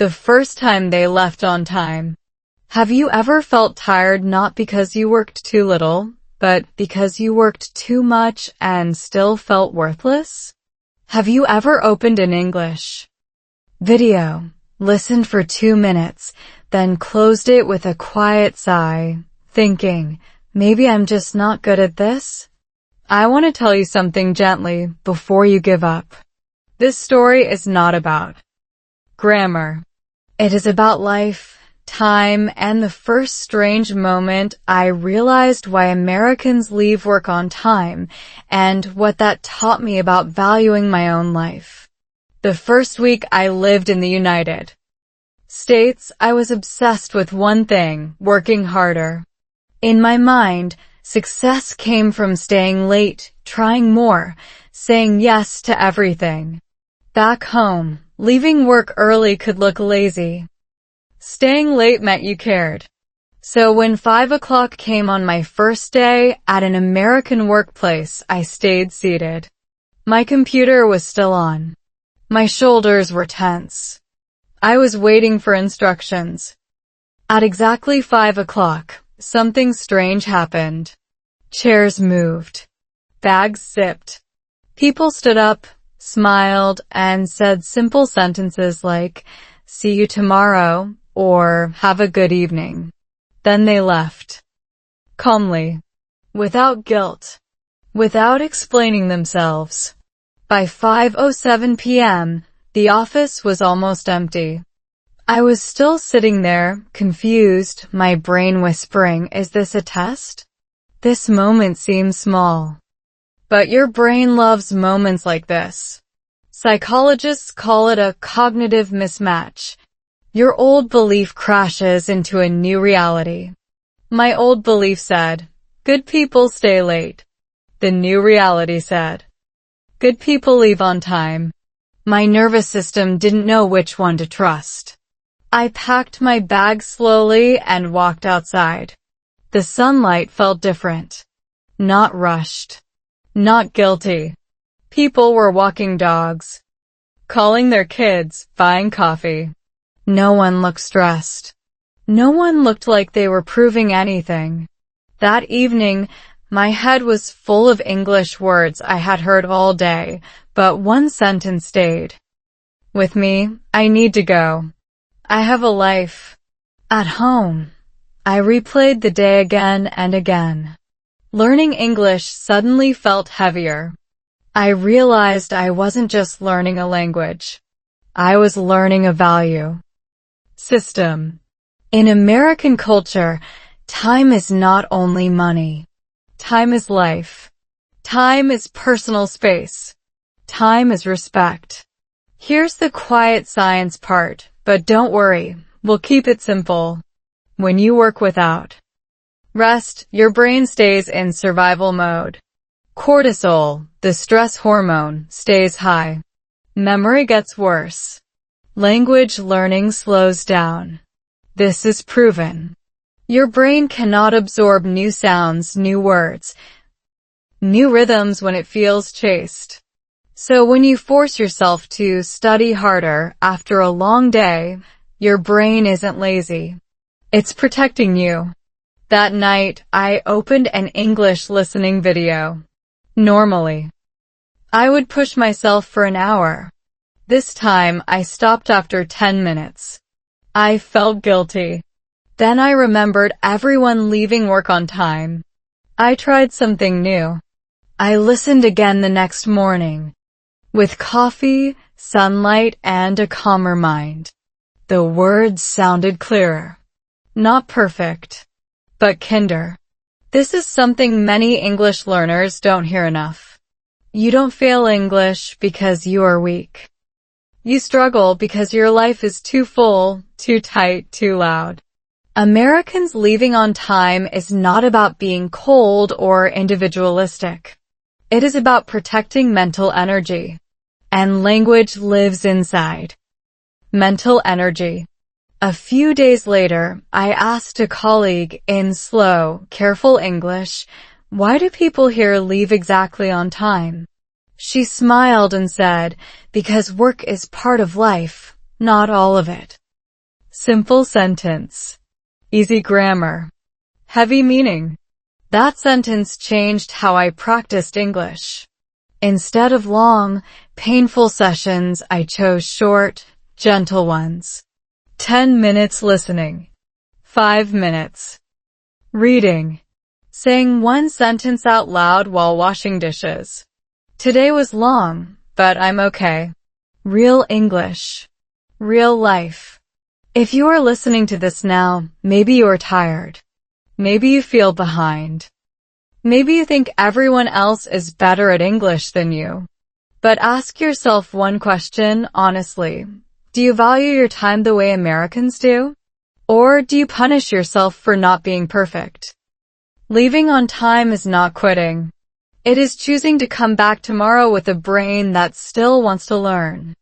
the first time they left on time. Have you ever felt tired not because you worked too little, but because you worked too much and still felt worthless? Have you ever opened an English video, listened for 2 minutes, then closed it with a quiet sigh, thinking, maybe I'm just not good at this? I want to tell you something gently before you give up. This story is not about grammar. It is about life, time, and the first strange moment I realized why Americans leave work on time and what that taught me about valuing my own life. The first week I lived in the United States, I was obsessed with one thing: working harder. In my mind, success came from staying late, trying more, saying yes to everything. Back home, leaving work early could look lazy. Staying late meant you cared. So when 5 o'clock came on my first day at an American workplace, I stayed seated. My computer was still on. My shoulders were tense. I was waiting for instructions. At exactly 5 o'clock, something strange happened. Chairs moved. Bags zipped. People stood up, smiled, and said simple sentences like, "See you tomorrow," or "Have a good evening." Then they left. Calmly. Without guilt. Without explaining themselves. By 5:07 p.m., the office was almost empty. I was still sitting there, confused, my brain whispering, is this a test? This moment seems small. But your brain loves moments like this. Psychologists call it a cognitive mismatch. Your old belief crashes into a new reality. My old belief said, good people stay late. The new reality said, good people leave on time. My nervous system didn't know which one to trust. I packed my bag slowly and walked outside. The sunlight felt different. Not rushed. Not guilty. People were walking dogs, calling their kids, buying coffee. No one looked stressed. No one looked like they were proving anything. That evening, my head was full of English words I had heard all day, but one sentence stayed with me. I need to go. I have a life at home. I replayed the day again and again. Learning English suddenly felt heavier. I realized I wasn't just learning a language. I was learning a value system. In American culture, time is not only money. Time is life. Time is personal space. Time is respect. Here's the quiet science part, but don't worry, we'll keep it simple. When you work without rest, your brain stays in survival mode. Cortisol, the stress hormone, stays high. Memory gets worse. Language learning slows down. This is proven. Your brain cannot absorb new sounds, new words, new rhythms when it feels chased. So when you force yourself to study harder after a long day, your brain isn't lazy. It's protecting you. That night, I opened an English listening video. Normally, I would push myself for an hour. This time, I stopped after 10 minutes. I felt guilty. Then I remembered everyone leaving work on time. I tried something new. I listened again the next morning. With coffee, sunlight, and a calmer mind. The words sounded clearer. Not perfect, but kinder. This is something many English learners don't hear enough. You don't fail English because you are weak. You struggle because your life is too full, too tight, too loud. Americans leaving on time is not about being cold or individualistic. It is about protecting mental energy. And language lives inside mental energy. A few days later, I asked a colleague in slow, careful English, why do people here leave exactly on time? She smiled and said, because work is part of life, not all of it. Simple sentence. Easy grammar. Heavy meaning. That sentence changed how I practiced English. Instead of long, painful sessions, I chose short, gentle ones. 10 minutes listening. 5 minutes. Reading. Saying one sentence out loud while washing dishes. Today was long, but I'm okay. Real English. Real life. If you are listening to this now, maybe you are tired. Maybe you feel behind. Maybe you think everyone else is better at English than you. But ask yourself one question, honestly. Do you value your time the way Americans do? Or do you punish yourself for not being perfect? Leaving on time is not quitting. It is choosing to come back tomorrow with a brain that still wants to learn.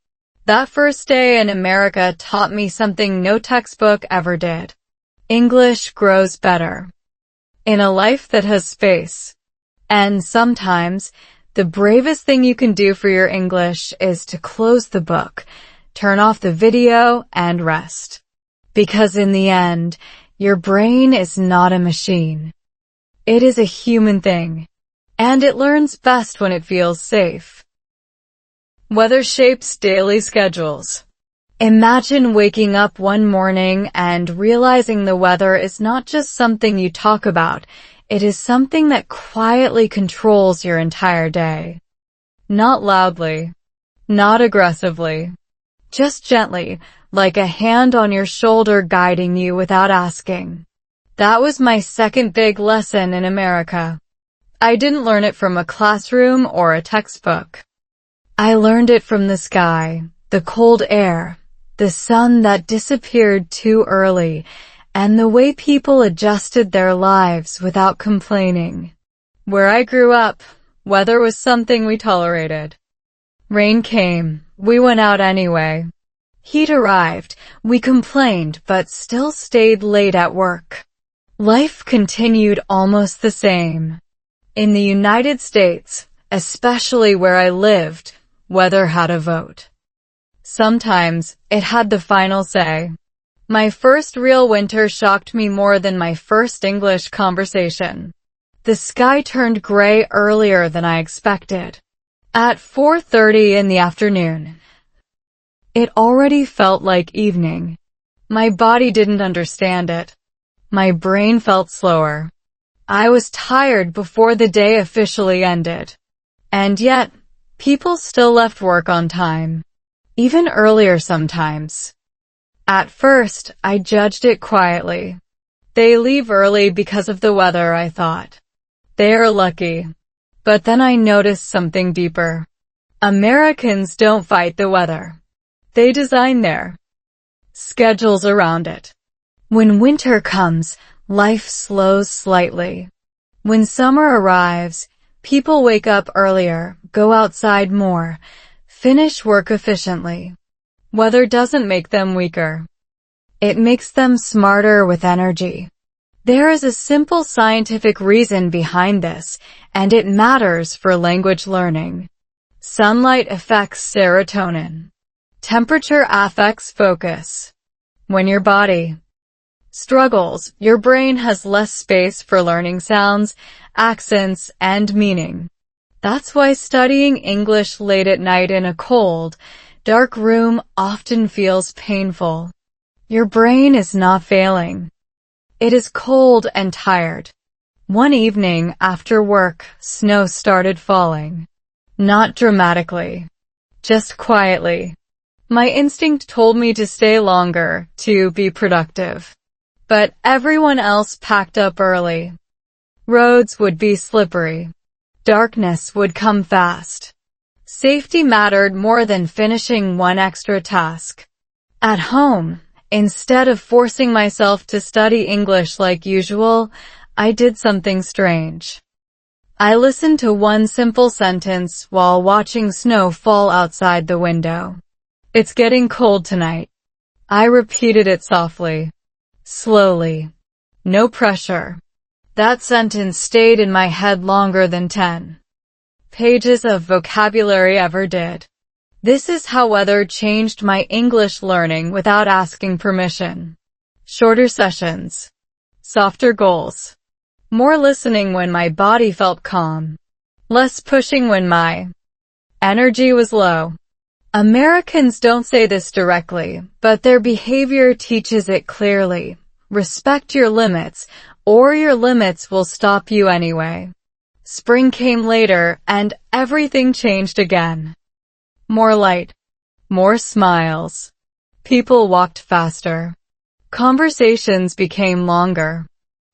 That first day in America taught me something no textbook ever did. English grows better in a life that has space. And sometimes, the bravest thing you can do for your English is to close the book, turn off the video, and rest. Because in the end, your brain is not a machine. It is a human thing. And it learns best when it feels safe. Weather shapes daily schedules. Imagine waking up one morning and realizing the weather is not just something you talk about, it is something that quietly controls your entire day. Not loudly, not aggressively, just gently, like a hand on your shoulder guiding you without asking. That was my second big lesson in America. I didn't learn it from a classroom or a textbook. I learned it from the sky, the cold air, the sun that disappeared too early, and the way people adjusted their lives without complaining. Where I grew up, weather was something we tolerated. Rain came, we went out anyway. Heat arrived, we complained but still stayed late at work. Life continued almost the same. In the United States, especially where I lived, weather had a vote. Sometimes, it had the final say. My first real winter shocked me more than my first English conversation. The sky turned gray earlier than I expected. At 4:30 in the afternoon. It already felt like evening. My body didn't understand it. My brain felt slower. I was tired before the day officially ended. And yet, people still left work on time. Even earlier sometimes. At first, I judged it quietly. They leave early because of the weather, I thought. They are lucky. But then I noticed something deeper. Americans don't fight the weather. They design their schedules around it. When winter comes, life slows slightly. When summer arrives, people wake up earlier, go outside more, finish work efficiently. Weather doesn't make them weaker. It makes them smarter with energy. There is a simple scientific reason behind this, and it matters for language learning. Sunlight affects serotonin. Temperature affects focus. When your body struggles, your brain has less space for learning sounds, accents, and meaning. That's why studying English late at night in a cold, dark room often feels painful. Your brain is not failing. It is cold and tired. One evening after work, snow started falling. Not dramatically. Just quietly. My instinct told me to stay longer, to be productive. But everyone else packed up early. Roads would be slippery. Darkness would come fast. Safety mattered more than finishing one extra task. At home, instead of forcing myself to study English like usual, I did something strange. I listened to one simple sentence while watching snow fall outside the window. It's getting cold tonight. I repeated it softly. Slowly. No pressure. That sentence stayed in my head longer than 10 pages of vocabulary ever did. This is how weather changed my English learning without asking permission. Shorter sessions. Softer goals. More listening when my body felt calm. Less pushing when my energy was low. Americans don't say this directly, but their behavior teaches it clearly. Respect your limits, or your limits will stop you anyway. Spring came later, and everything changed again. More light. More smiles. People walked faster. Conversations became longer.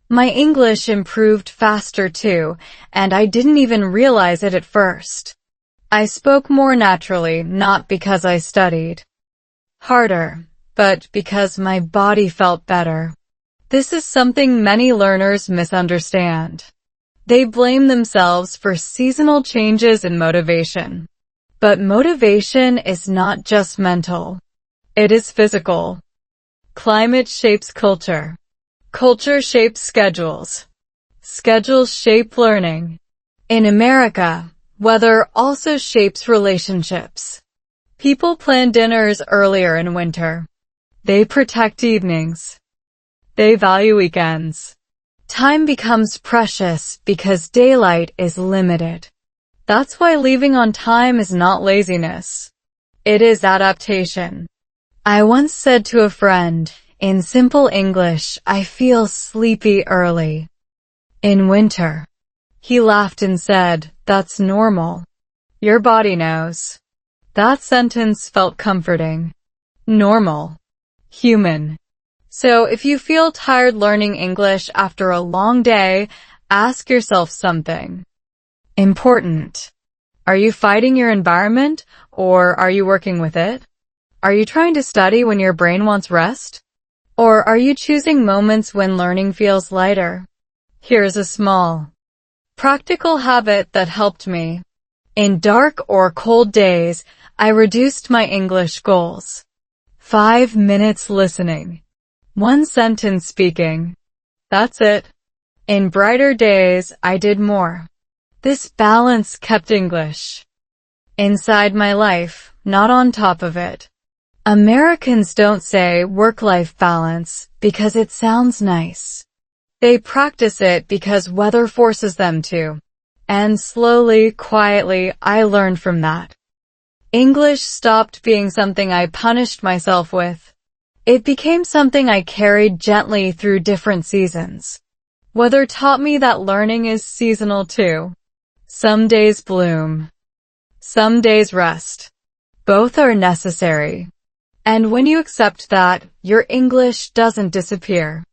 My English improved faster too, and I didn't even realize it at first. I spoke more naturally, not because I studied harder, but because my body felt better. This is something many learners misunderstand. They blame themselves for seasonal changes in motivation. But motivation is not just mental. It is physical. Climate shapes culture. Culture shapes schedules. Schedules shape learning. In America, weather also shapes relationships. People plan dinners earlier in winter. They protect evenings. They value weekends. Time becomes precious because daylight is limited. That's why leaving on time is not laziness. It is adaptation. I once said to a friend, in simple English, I feel sleepy early. In winter. He laughed and said, that's normal. Your body knows. That sentence felt comforting. Normal. Human. So if you feel tired learning English after a long day, ask yourself something important. Are you fighting your environment, or are you working with it? Are you trying to study when your brain wants rest? Or are you choosing moments when learning feels lighter? Here's a small, practical habit that helped me. In dark or cold days, I reduced my English goals. 5 minutes listening. 1 sentence speaking. That's it. In brighter days, I did more. This balance kept English inside my life, not on top of it. Americans don't say work-life balance because it sounds nice. They practice it because weather forces them to. And slowly, quietly, I learned from that. English stopped being something I punished myself with. It became something I carried gently through different seasons. Weather taught me that learning is seasonal too. Some days bloom. Some days rest. Both are necessary. And when you accept that, your English doesn't disappear.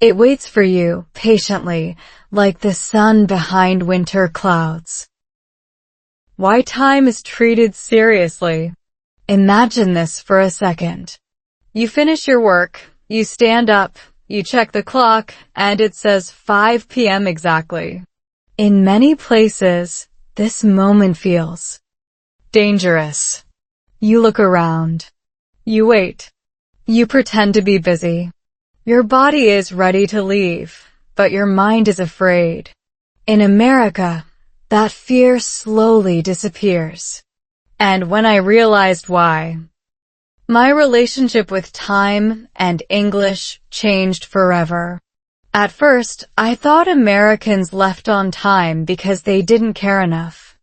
It waits for you, patiently, like the sun behind winter clouds. Why time is treated seriously. Imagine this for a second. You finish your work, you stand up, you check the clock, and it says 5 p.m. exactly. In many places, this moment feels dangerous. You look around. You wait. You pretend to be busy. Your body is ready to leave, but your mind is afraid. In America, that fear slowly disappears. And when I realized why, my relationship with time and English changed forever. At first, I thought Americans left on time because they didn't care enough.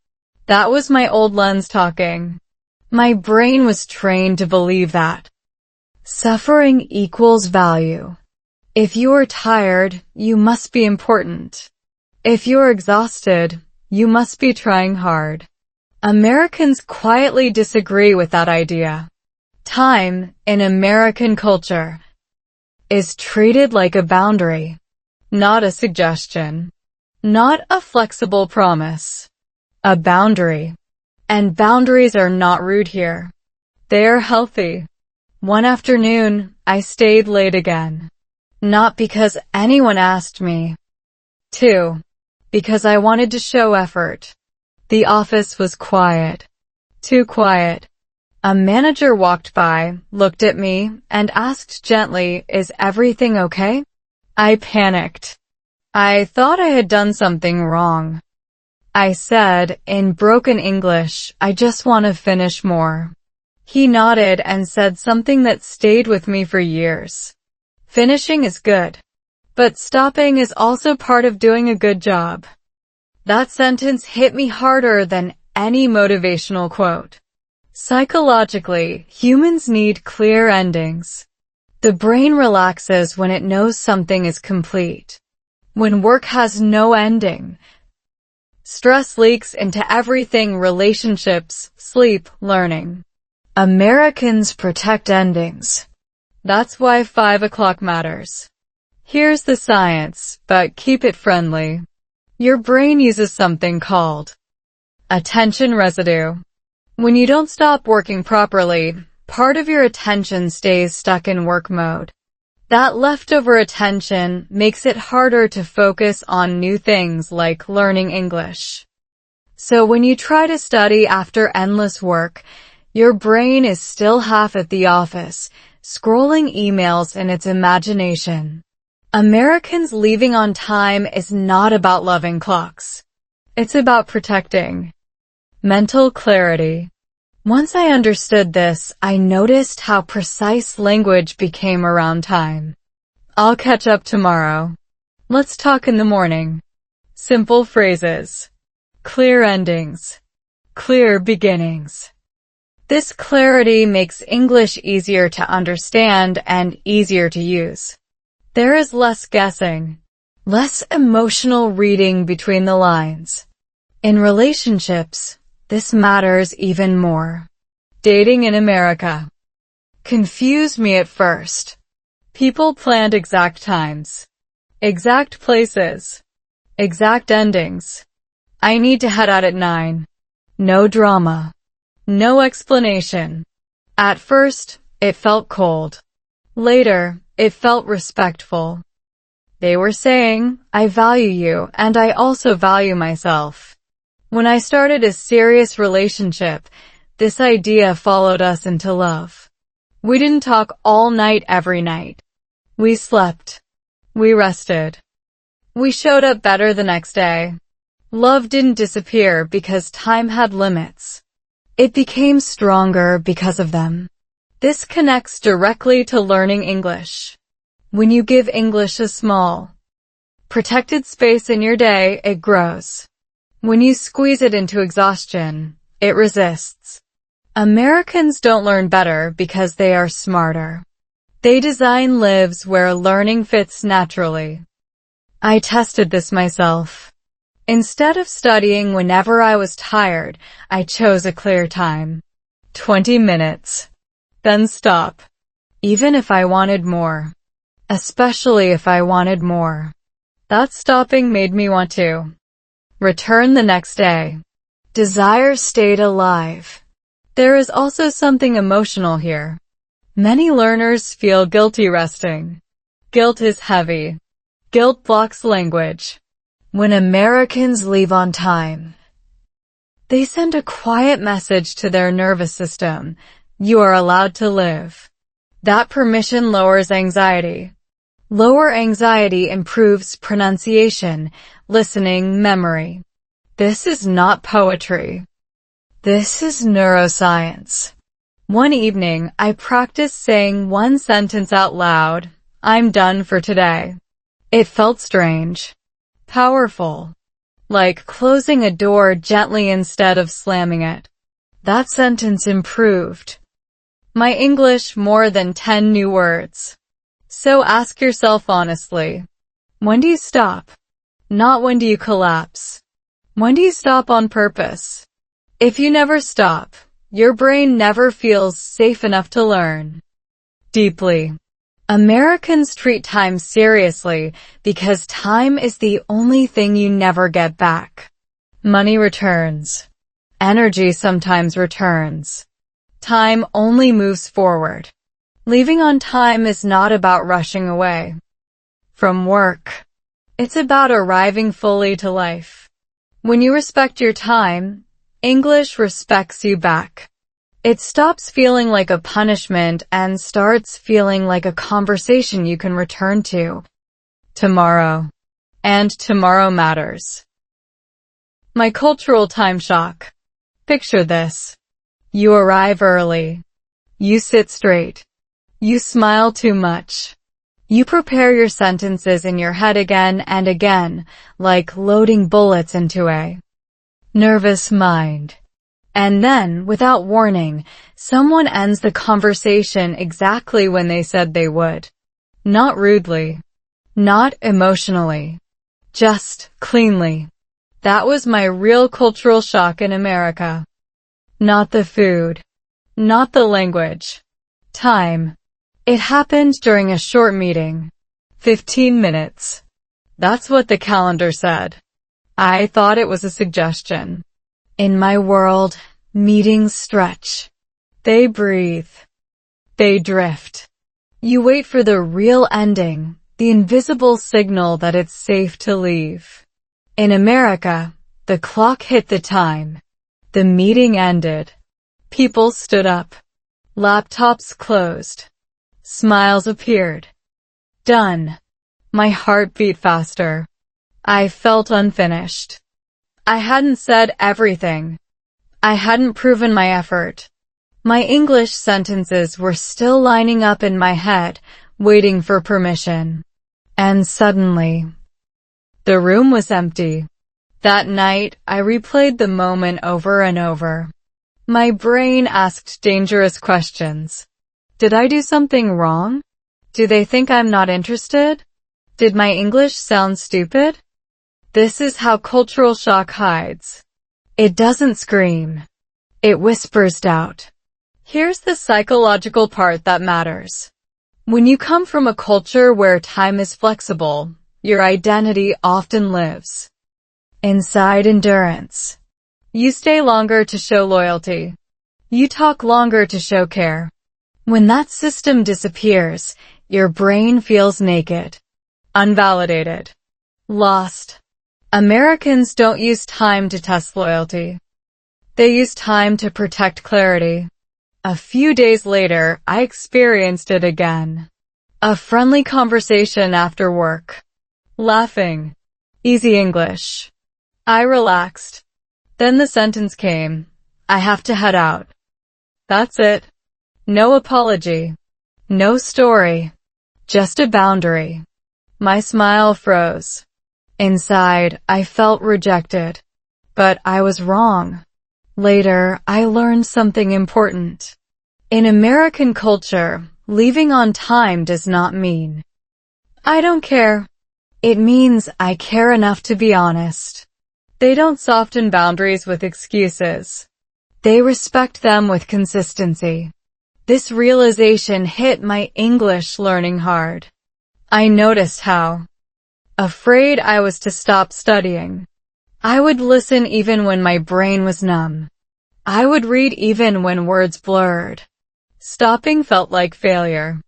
That was my old lens talking. My brain was trained to believe that suffering equals value. If you're tired, you must be important. If you're exhausted, you must be trying hard. Americans quietly disagree with that idea. Time, in American culture, is treated like a boundary, not a suggestion, not a flexible promise. A boundary. And boundaries are not rude here. They are healthy. One afternoon, I stayed late again. Not because anyone asked me to, because I wanted to show effort. The office was quiet. Too quiet. A manager walked by, looked at me, and asked gently, "Is everything okay?" I panicked. I thought I had done something wrong. I said, in broken English, I just want to finish more. He nodded and said something that stayed with me for years. Finishing is good. But stopping is also part of doing a good job. That sentence hit me harder than any motivational quote. Psychologically, humans need clear endings. The brain relaxes when it knows something is complete. When work has no ending, stress leaks into everything: relationships, sleep, learning. Americans protect endings. That's why 5 o'clock matters. Here's the science, but keep it friendly. Your brain uses something called attention residue. When you don't stop working properly, part of your attention stays stuck in work mode. That leftover attention makes it harder to focus on new things like learning English. So when you try to study after endless work, your brain is still half at the office, scrolling emails in its imagination. Americans leaving on time is not about loving clocks. It's about protecting mental clarity. Once I understood this, I noticed how precise language became around time. I'll catch up tomorrow. Let's talk in the morning. Simple phrases. Clear endings. Clear beginnings. This clarity makes English easier to understand and easier to use. There is less guessing, less emotional reading between the lines. In relationships, this matters even more. Dating in America confused me at first. People planned exact times, exact places, exact endings. I need to head out at 9. No drama. No explanation. At first, it felt cold. Later, it felt respectful. They were saying, I value you and I also value myself. When I started a serious relationship, this idea followed us into love. We didn't talk all night every night. We slept. We rested. We showed up better the next day. Love didn't disappear because time had limits. It became stronger because of them. This connects directly to learning English. When you give English a small, protected space in your day, it grows. When you squeeze it into exhaustion, it resists. Americans don't learn better because they are smarter. They design lives where learning fits naturally. I tested this myself. Instead of studying whenever I was tired, I chose a clear time. 20 minutes. Then stop. Even if I wanted more. Especially if I wanted more. That stopping made me want to return the next day. Desire stayed alive. There is also something emotional here. Many learners feel guilty resting. Guilt is heavy. Guilt blocks language. When Americans leave on time, they send a quiet message to their nervous system. You are allowed to live. That permission lowers anxiety. Lower anxiety improves pronunciation, listening, memory. This is not poetry. This is neuroscience. One evening, I practiced saying one sentence out loud. I'm done for today. It felt strange. Powerful. Like closing a door gently instead of slamming it. That sentence improved my English more than 10 new words. So ask yourself honestly, when do you stop? Not when do you collapse. When do you stop on purpose? If you never stop, your brain never feels safe enough to learn deeply. Americans treat time seriously because time is the only thing you never get back. Money returns. Energy sometimes returns. Time only moves forward. Leaving on time is not about rushing away from work. It's about arriving fully to life. When you respect your time, English respects you back. It stops feeling like a punishment and starts feeling like a conversation you can return to tomorrow. And tomorrow matters. My cultural time shock. Picture this. You arrive early. You sit straight. You smile too much. You prepare your sentences in your head again and again, like loading bullets into a nervous mind. And then, without warning, someone ends the conversation exactly when they said they would. Not rudely. Not emotionally. Just cleanly. That was my real cultural shock in America. Not the food. Not the language. Time. It happened during a short meeting. 15 minutes. That's what the calendar said. I thought it was a suggestion. In my world, meetings stretch. They breathe. They drift. You wait for the real ending, the invisible signal that it's safe to leave. In America, the clock hit the time. The meeting ended. People stood up. Laptops closed. Smiles appeared. Done. My heart beat faster. I felt unfinished. I hadn't said everything. I hadn't proven my effort. My English sentences were still lining up in my head, waiting for permission. And suddenly, the room was empty. That night, I replayed the moment over and over. My brain asked dangerous questions. Did I do something wrong? Do they think I'm not interested? Did my English sound stupid? This is how cultural shock hides. It doesn't scream. It whispers doubt. Here's the psychological part that matters. When you come from a culture where time is flexible, your identity often lives inside endurance. You stay longer to show loyalty. You talk longer to show care. When that system disappears, your brain feels naked, unvalidated, lost. Americans don't use time to test loyalty. They use time to protect clarity. A few days later, I experienced it again. A friendly conversation after work. Laughing. Easy English. I relaxed. Then the sentence came. I have to head out. That's it. No apology. No story. Just a boundary. My smile froze. Inside, I felt rejected. But I was wrong. Later, I learned something important. In American culture, leaving on time does not mean I don't care. It means I care enough to be honest. They don't soften boundaries with excuses. They respect them with consistency. This realization hit my English learning hard. I noticed how afraid I was to stop studying. I would listen even when my brain was numb. I would read even when words blurred. Stopping felt like failure.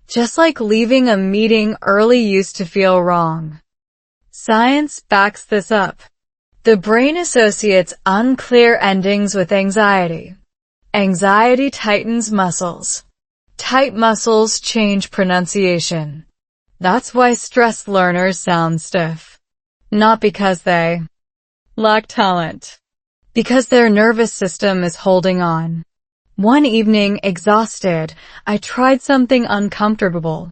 Just like leaving a meeting early used to feel wrong. Science backs this up. The brain associates unclear endings with anxiety. Anxiety tightens muscles. Tight muscles change pronunciation. That's why stressed learners sound stiff. Not because they lack talent. Because their nervous system is holding on. One evening, exhausted, I tried something uncomfortable.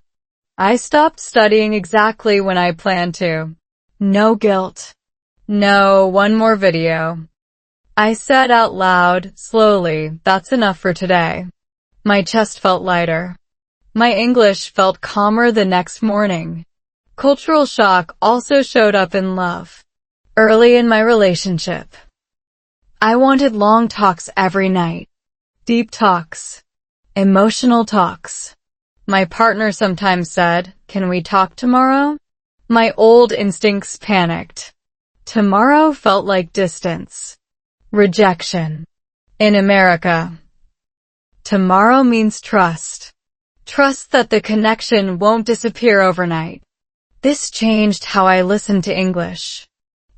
I stopped studying exactly when I planned to. No guilt. No, one more video. I said out loud, slowly, that's enough for today. My chest felt lighter. My English felt calmer the next morning. Cultural shock also showed up in love. Early in my relationship, I wanted long talks every night. Deep talks. Emotional talks. My partner sometimes said, "Can we talk tomorrow?" My old instincts panicked. Tomorrow felt like distance. Rejection. In America, tomorrow means trust. Trust that the connection won't disappear overnight. This changed how I listened to English.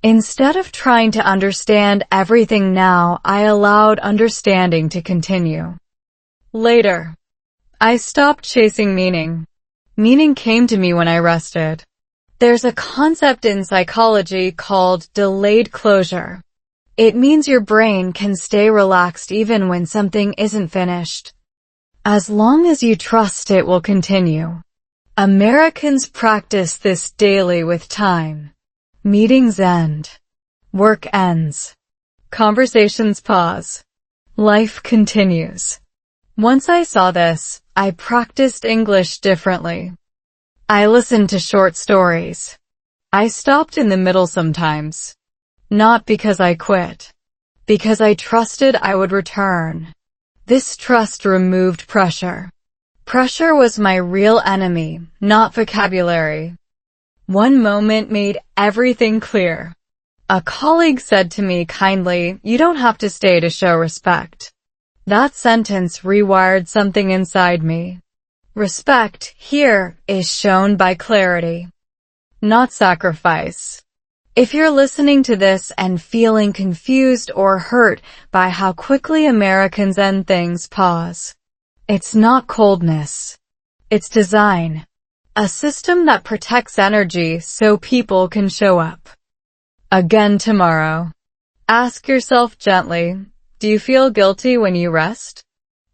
Instead of trying to understand everything now, I allowed understanding to continue. Later, I stopped chasing meaning. Meaning came to me when I rested. There's a concept in psychology called delayed closure. It means your brain can stay relaxed even when something isn't finished. As long as you trust it will continue. Americans practice this daily with time. Meetings end. Work ends. Conversations pause. Life continues. Once I saw this, I practiced English differently. I listened to short stories. I stopped in the middle sometimes. Not because I quit. Because I trusted I would return. This trust removed pressure. Pressure was my real enemy, not vocabulary. One moment made everything clear. A colleague said to me kindly, "You don't have to stay to show respect." That sentence rewired something inside me. Respect here is shown by clarity, not sacrifice. If you're listening to this and feeling confused or hurt by how quickly Americans end things, pause. It's not coldness. It's design. A system that protects energy so people can show up again tomorrow. Ask yourself gently, do you feel guilty when you rest?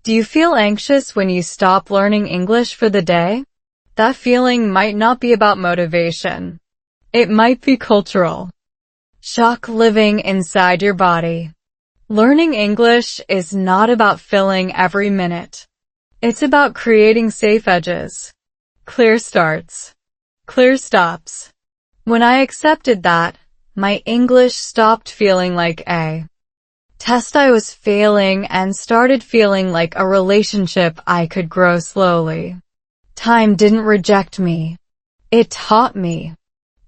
Do you feel anxious when you stop learning English for the day? That feeling might not be about motivation. It might be cultural shock living inside your body. Learning English is not about filling every minute. It's about creating safe edges, clear starts, clear stops. When I accepted that, my English stopped feeling like a test I was failing and started feeling like a relationship I could grow slowly. Time didn't reject me. It taught me.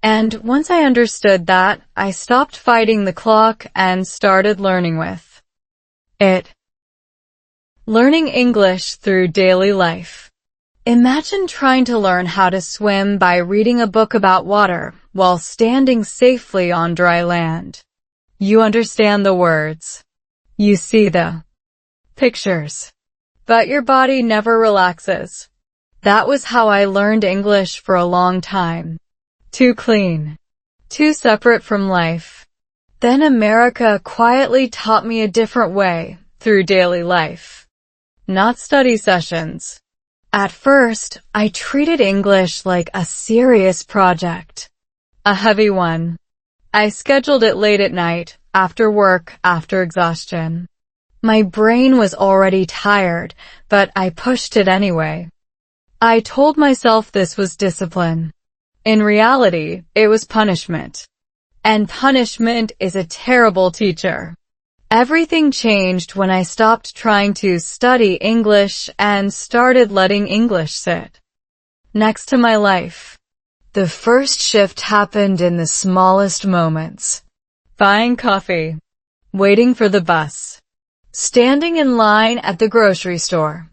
And once I understood that, I stopped fighting the clock and started learning with it. Learning English through daily life. Imagine trying to learn how to swim by reading a book about water while standing safely on dry land. You understand the words. You see the pictures. But your body never relaxes. That was how I learned English for a long time. Too clean. Too separate from life. Then America quietly taught me a different way, through daily life. Not study sessions. At first, I treated English like a serious project. A heavy one. I scheduled it late at night, after work, after exhaustion. My brain was already tired, but I pushed it anyway. I told myself this was discipline. In reality, it was punishment. And punishment is a terrible teacher. Everything changed when I stopped trying to study English and started letting English sit next to my life. The first shift happened in the smallest moments. Buying coffee. Waiting for the bus. Standing in line at the grocery store.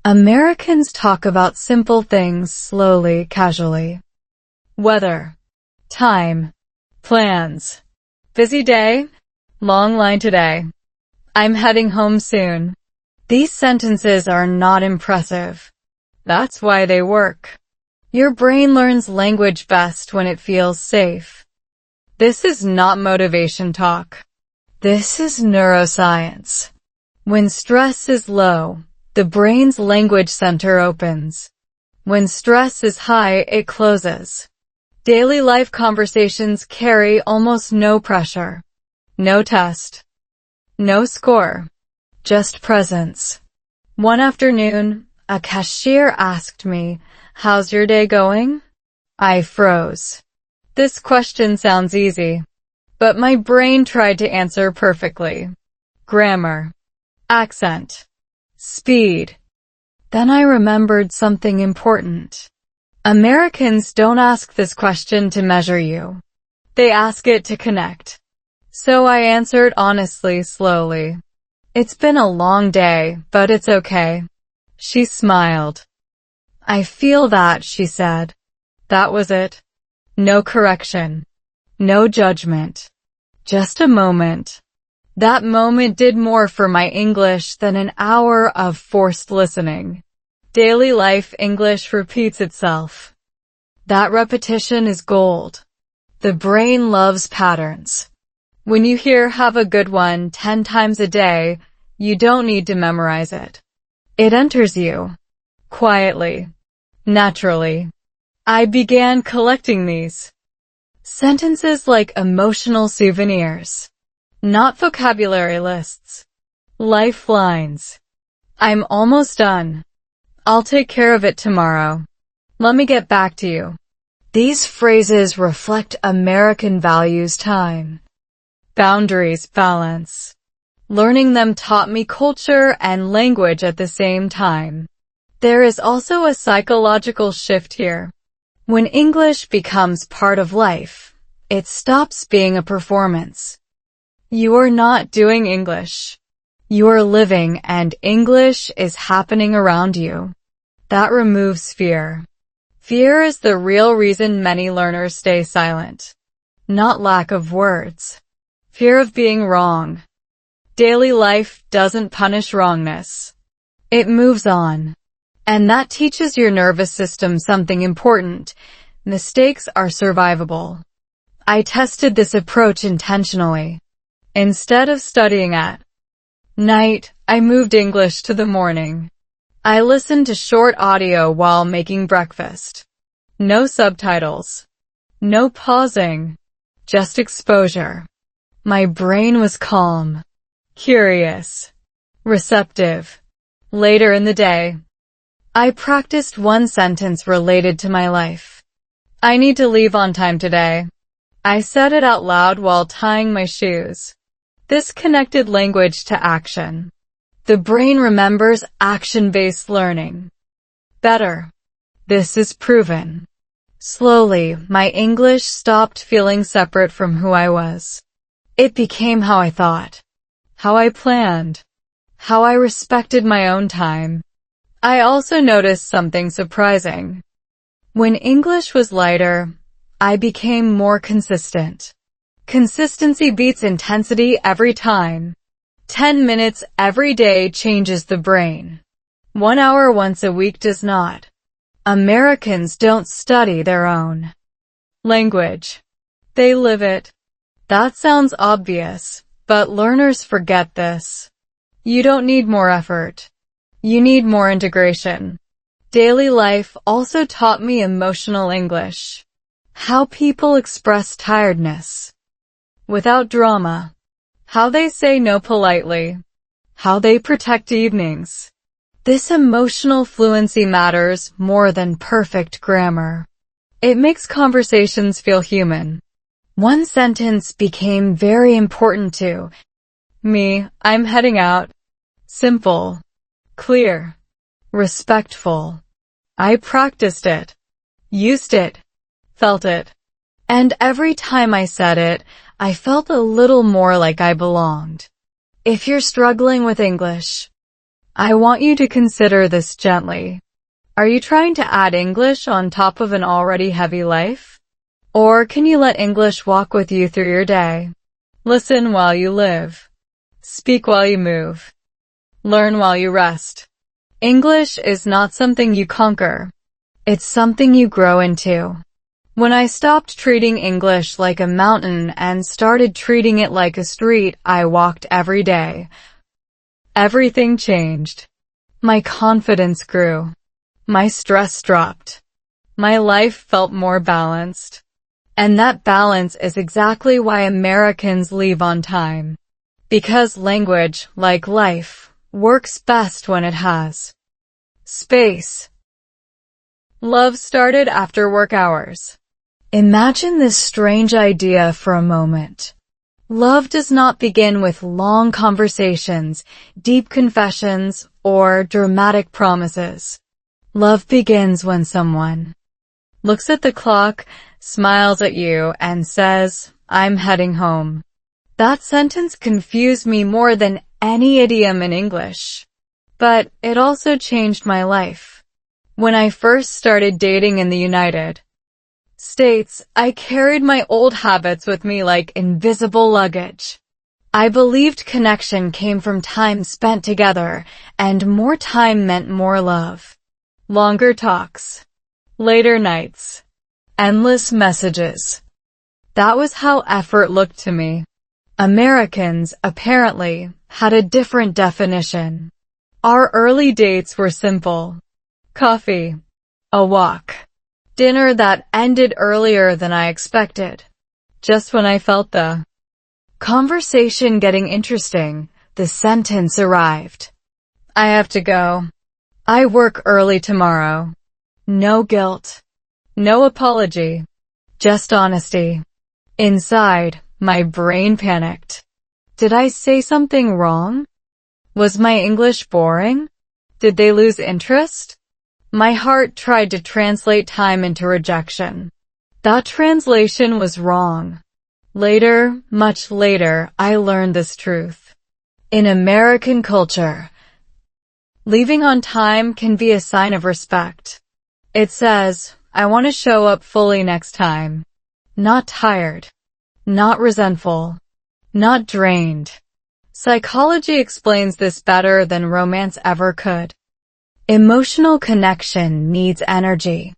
Americans talk about simple things slowly, casually. Weather. Time. Plans. Busy day. Long line today. I'm heading home soon. These sentences are not impressive. That's why they work. Your brain learns language best when it feels safe. This is not motivation talk. This is neuroscience. When stress is low, the brain's language center opens. When stress is high, it closes. Daily life conversations carry almost no pressure. No test. No score. Just presence. One afternoon, a cashier asked me, "How's your day going?" I froze. This question sounds easy, but my brain tried to answer perfectly. Grammar. Accent. Speed. Then I remembered something important. Americans don't ask this question to measure you. They ask it to connect. So I answered honestly, slowly. "It's been a long day, but it's okay." She smiled. "I feel that," she said. That was it. No correction. No judgment. Just a moment. That moment did more for my English than an hour of forced listening. Daily life English repeats itself. That repetition is gold. The brain loves patterns. When you hear "have a good one" 10 times a day, you don't need to memorize it. It enters you. Quietly. Naturally. I began collecting these sentences like emotional souvenirs. Not vocabulary lists. Lifelines. I'm almost done. I'll take care of it tomorrow. Let me get back to you. These phrases reflect American values: time, boundaries, balance. Learning them taught me culture and language at the same time. There is also a psychological shift here. When English becomes part of life, it stops being a performance. You are not doing English. You are living, and English is happening around you. That removes fear. Fear is the real reason many learners stay silent. Not lack of words. Fear of being wrong. Daily life doesn't punish wrongness. It moves on. And that teaches your nervous system something important. Mistakes are survivable. I tested this approach intentionally. Instead of studying at night, I moved English to the morning. I listened to short audio while making breakfast. No subtitles. No pausing. Just exposure. My brain was calm, curious, receptive. Later in the day, I practiced one sentence related to my life. I need to leave on time today. I said it out loud while tying my shoes. This connected language to action. The brain remembers action-based learning better. This is proven. Slowly, my English stopped feeling separate from who I was. It became how I thought, how I planned, how I respected my own time. I also noticed something surprising. When English was lighter, I became more consistent. Consistency beats intensity every time. 10 minutes every day changes the brain. 1 hour once a week does not. Americans don't study their own language. They live it. That sounds obvious, but learners forget this. You don't need more effort. You need more integration. Daily life also taught me emotional English. How people express tiredness without drama. How they say no politely. How they protect evenings. This emotional fluency matters more than perfect grammar. It makes conversations feel human. One sentence became very important to me. I'm heading out. Simple. Clear. Respectful. I practiced it. Used it. Felt it. And every time I said it, I felt a little more like I belonged. If you're struggling with English, I want you to consider this gently. Are you trying to add English on top of an already heavy life? Or can you let English walk with you through your day? Listen while you live. Speak while you move. Learn while you rest. English is not something you conquer. It's something you grow into. When I stopped treating English like a mountain and started treating it like a street I walked every day, everything changed. My confidence grew. My stress dropped. My life felt more balanced. And that balance is exactly why Americans leave on time. Because language, like life, works best when it has space. Love started after work hours. Imagine this strange idea for a moment. Love does not begin with long conversations, deep confessions, or dramatic promises. Love begins when someone looks at the clock, smiles at you, and says, "I'm heading home." That sentence confused me more than any idiom in English. But it also changed my life. When I first started dating in the United States, I carried my old habits with me like invisible luggage. I believed connection came from time spent together, and more time meant more love. Longer talks. Later nights. Endless messages. That was how effort looked to me. Americans, apparently, had a different definition. Our early dates were simple. Coffee, a walk, dinner that ended earlier than I expected. Just when I felt the conversation getting interesting, the sentence arrived. I have to go. I work early tomorrow. No guilt. No apology. Just honesty. Inside, my brain panicked. Did I say something wrong? Was my English boring? Did they lose interest? My heart tried to translate time into rejection. That translation was wrong. Later, much later, I learned this truth. In American culture, leaving on time can be a sign of respect. It says, I want to show up fully next time. Not tired. Not resentful. Not drained. Psychology explains this better than romance ever could. Emotional connection needs energy.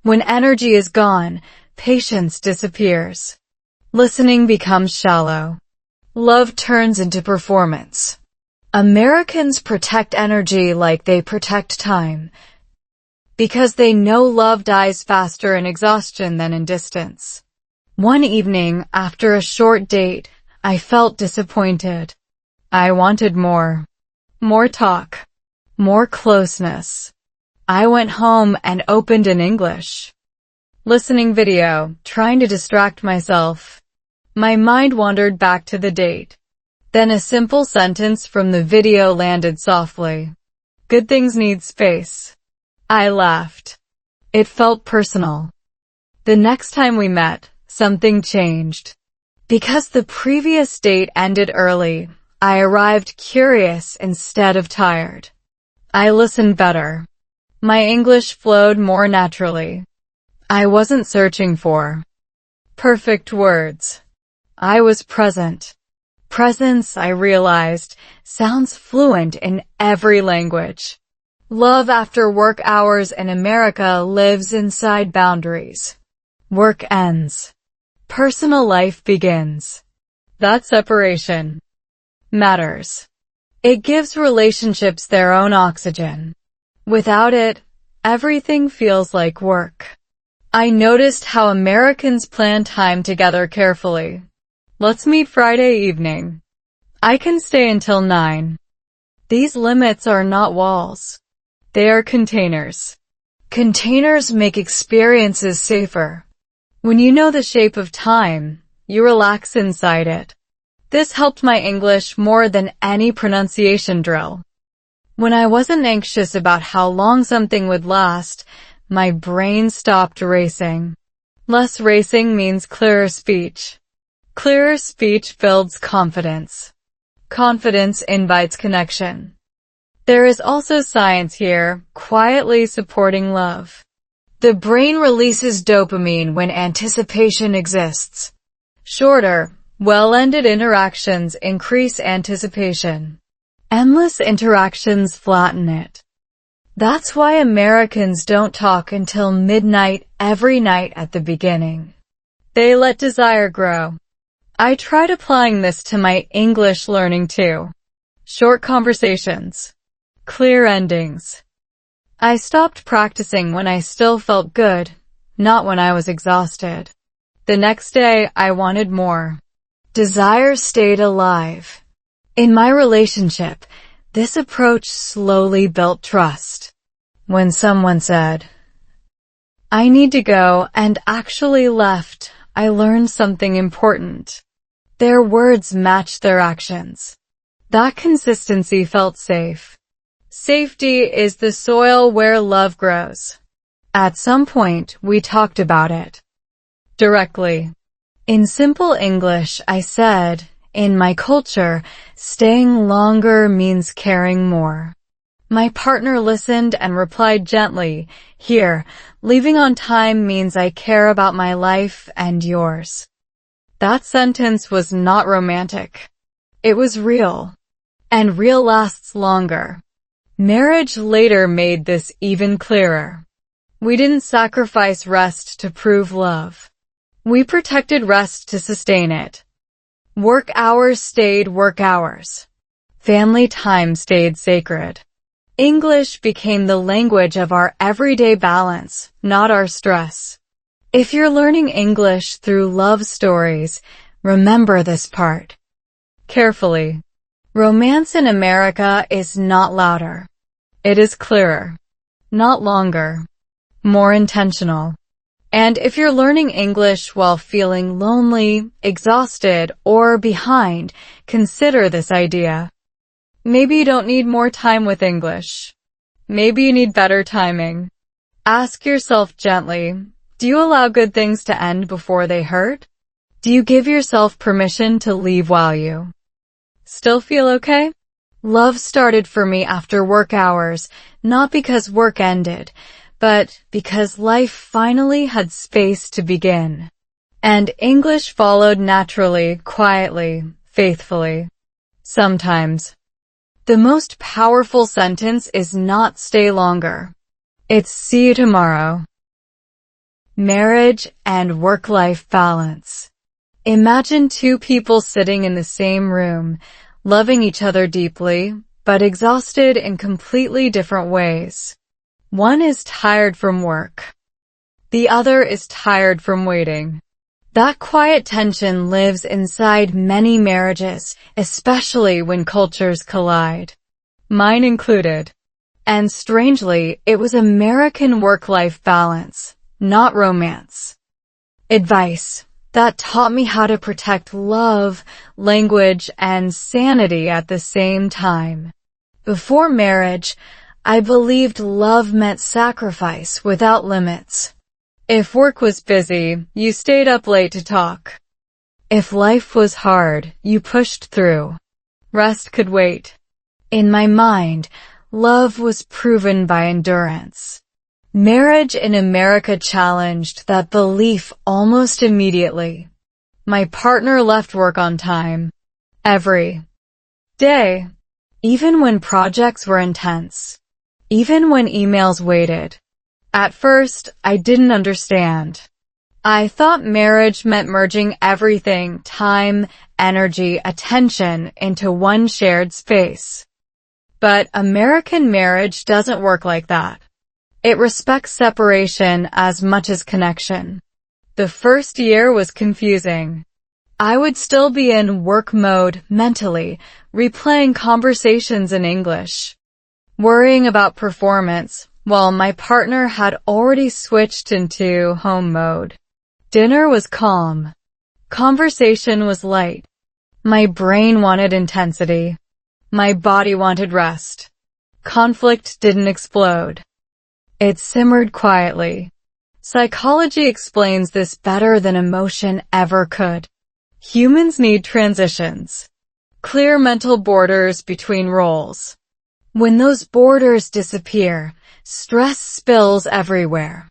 When energy is gone, patience disappears. Listening becomes shallow. Love turns into performance. Americans protect energy like they protect time, because they know love dies faster in exhaustion than in distance. One evening, after a short date, I felt disappointed. I wanted more. More talk. More closeness. I went home and opened an English listening video, trying to distract myself. My mind wandered back to the date. Then a simple sentence from the video landed softly. Good things need space. I laughed. It felt personal. The next time we met, something changed. Because the previous date ended early, I arrived curious instead of tired. I listened better. My English flowed more naturally. I wasn't searching for perfect words. I was present. Presence, I realized, sounds fluent in every language. Love after work hours in America lives inside boundaries. Work ends. Personal life begins. That separation matters. It gives relationships their own oxygen. Without it, everything feels like work. I noticed how Americans plan time together carefully. Let's meet Friday evening. I can stay until 9. These limits are not walls. They are containers. Containers make experiences safer. When you know the shape of time, you relax inside it. This helped my English more than any pronunciation drill. When I wasn't anxious about how long something would last, my brain stopped racing. Less racing means clearer speech. Clearer speech builds confidence. Confidence invites connection. There is also science here, quietly supporting love. The brain releases dopamine when anticipation exists. Shorter, well-ended interactions increase anticipation. Endless interactions flatten it. That's why Americans don't talk until midnight every night at the beginning. They let desire grow. I tried applying this to my English learning too. Short conversations. Clear endings. I stopped practicing when I still felt good, not when I was exhausted. The next day, I wanted more. Desire stayed alive. In my relationship, this approach slowly built trust. When someone said, I need to go, and actually left, I learned something important. Their words matched their actions. That consistency felt safe. Safety is the soil where love grows. At some point, we talked about it. Directly. In simple English, I said, in my culture, staying longer means caring more. My partner listened and replied gently, here, leaving on time means I care about my life and yours. That sentence was not romantic. It was real. And real lasts longer. Marriage later made this even clearer. We didn't sacrifice rest to prove love. We protected rest to sustain it. Work hours stayed work hours. Family time stayed sacred. English became the language of our everyday balance, not our stress. If you're learning English through love stories, remember this part carefully. Romance in America is not louder. It is clearer, not longer, more intentional. And if you're learning English while feeling lonely, exhausted, or behind, consider this idea. Maybe you don't need more time with English. Maybe you need better timing. Ask yourself gently, do you allow good things to end before they hurt? Do you give yourself permission to leave while you still feel okay? Love started for me after work hours, not because work ended, but because life finally had space to begin. And English followed naturally, quietly, faithfully. Sometimes. The most powerful sentence is not stay longer. It's see you tomorrow. Marriage and work-life balance. Imagine two people sitting in the same room, loving each other deeply, but exhausted in completely different ways. One is tired from work. The other is tired from waiting. That quiet tension lives inside many marriages, especially when cultures collide. Mine included. And strangely, it was American work-life balance, not romance. Advice that taught me how to protect love, language, and sanity at the same time. Before marriage, I believed love meant sacrifice without limits. If work was busy, you stayed up late to talk. If life was hard, you pushed through. Rest could wait. In my mind, love was proven by endurance. Marriage in America challenged that belief almost immediately. My partner left work on time. Every day. Even when projects were intense. Even when emails waited. At first, I didn't understand. I thought marriage meant merging everything, time, energy, attention, into one shared space. But American marriage doesn't work like that. It respects separation as much as connection. The first year was confusing. I would still be in work mode mentally, replaying conversations in English, worrying about performance, while my partner had already switched into home mode. Dinner was calm. Conversation was light. My brain wanted intensity. My body wanted rest. Conflict didn't explode. It simmered quietly. Psychology explains this better than emotion ever could. Humans need transitions. Clear mental borders between roles. When those borders disappear, stress spills everywhere.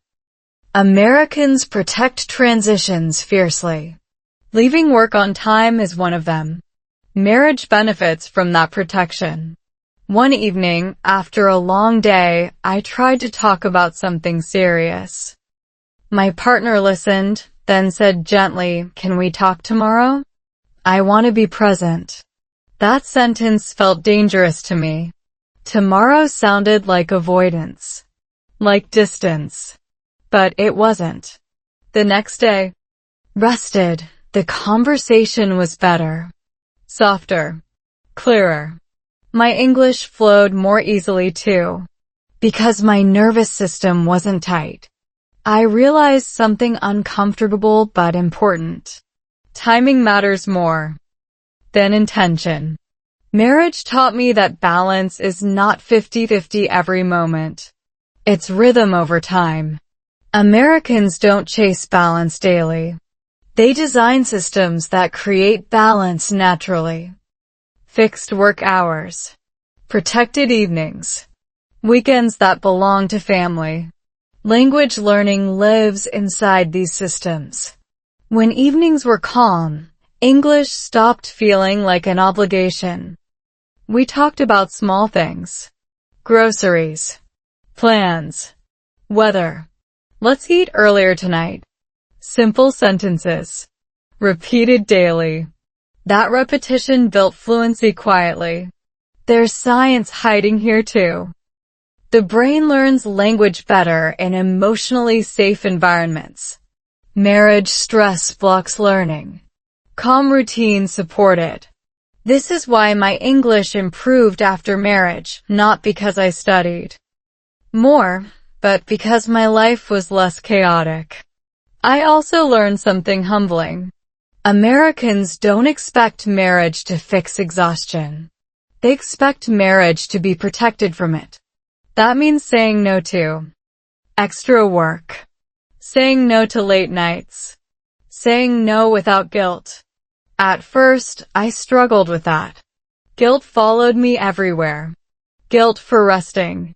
Americans protect transitions fiercely. Leaving work on time is one of them. Marriage benefits from that protection. One evening, after a long day, I tried to talk about something serious. My partner listened, then said gently, "Can we talk tomorrow? I want to be present." That sentence felt dangerous to me. Tomorrow sounded like avoidance, like distance. But it wasn't. The next day, rested, the conversation was better, softer, clearer. My English flowed more easily too, because my nervous system wasn't tight. I realized something uncomfortable but important. Timing matters more than intention. Marriage taught me that balance is not 50-50 every moment. It's rhythm over time. Americans don't chase balance daily. They design systems that create balance naturally. Fixed work hours. Protected evenings. Weekends that belong to family. Language learning lives inside these systems. When evenings were calm, English stopped feeling like an obligation. We talked about small things. Groceries. Plans. Weather. Let's eat earlier tonight. Simple sentences. Repeated daily. That repetition built fluency quietly. There's science hiding here too. The brain learns language better in emotionally safe environments. Marriage stress blocks learning. Calm routines support it. This is why my English improved after marriage, not because I studied more, but because my life was less chaotic. I also learned something humbling. Americans don't expect marriage to fix exhaustion. They expect marriage to be protected from it. That means saying no to extra work, saying no to late nights, saying no without guilt. At first, I struggled with that. Guilt followed me everywhere. Guilt for resting.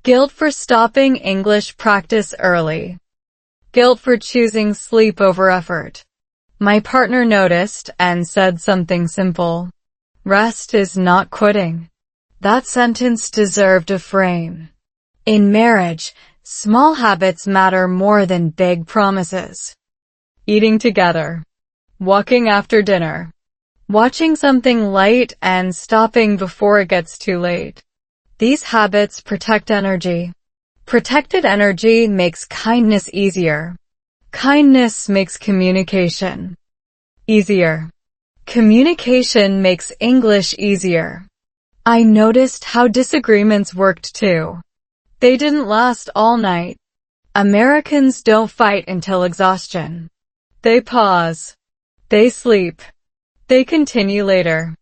Guilt for stopping English practice early. Guilt for choosing sleep over effort. My partner noticed and said something simple. Rest is not quitting. That sentence deserved a frame. In marriage, small habits matter more than big promises. Eating together. Walking after dinner. Watching something light and stopping before it gets too late. These habits protect energy. Protected energy makes kindness easier. Kindness makes communication easier. Communication makes English easier. I noticed how disagreements worked too. They didn't last all night. Americans don't fight until exhaustion. They pause. They sleep. They continue later.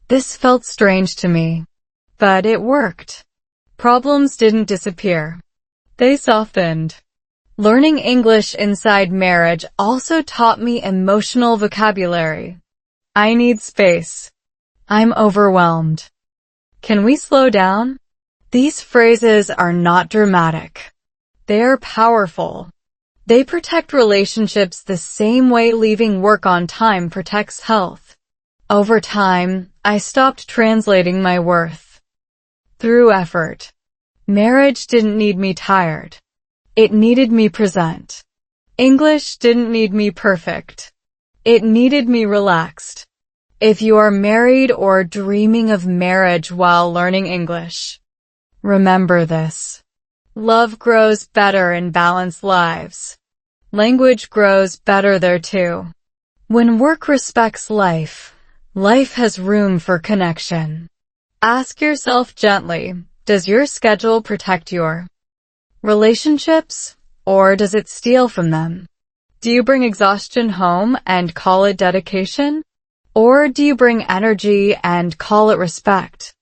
This felt strange to me, but it worked. Problems didn't disappear. They softened. Learning English inside marriage also taught me emotional vocabulary. I need space. I'm overwhelmed. Can we slow down? These phrases are not dramatic. They are powerful. They protect relationships the same way leaving work on time protects health. Over time, I stopped translating my worth through effort. Marriage didn't need me tired. It needed me present. English didn't need me perfect. It needed me relaxed. If you are married or dreaming of marriage while learning English, remember this. Love grows better in balanced lives. Language grows better there too. When work respects life, life has room for connection. Ask yourself gently, does your schedule protect your relationships, or does it steal from them? Do you bring exhaustion home and call it dedication? Or do you bring energy and call it respect?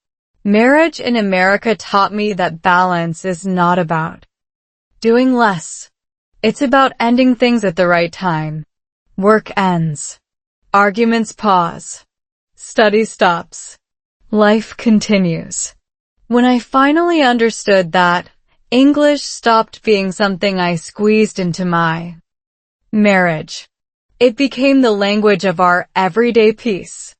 Marriage in America taught me that balance is not about doing less. It's about ending things at the right time. Work ends. Arguments pause. Study stops. Life continues. When I finally understood that, English stopped being something I squeezed into my marriage. It became the language of our everyday peace.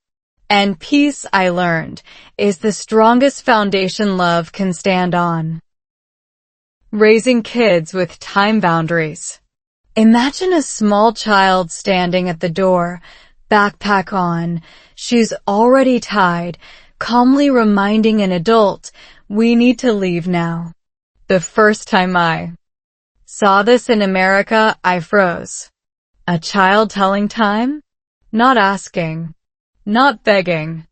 And peace, I learned, is the strongest foundation love can stand on. Raising kids with time boundaries. Imagine a small child standing at the door, backpack on, shoes already tied, calmly reminding an adult, we need to leave now. The first time I saw this in America, I froze. A child telling time? Not asking. Not begging.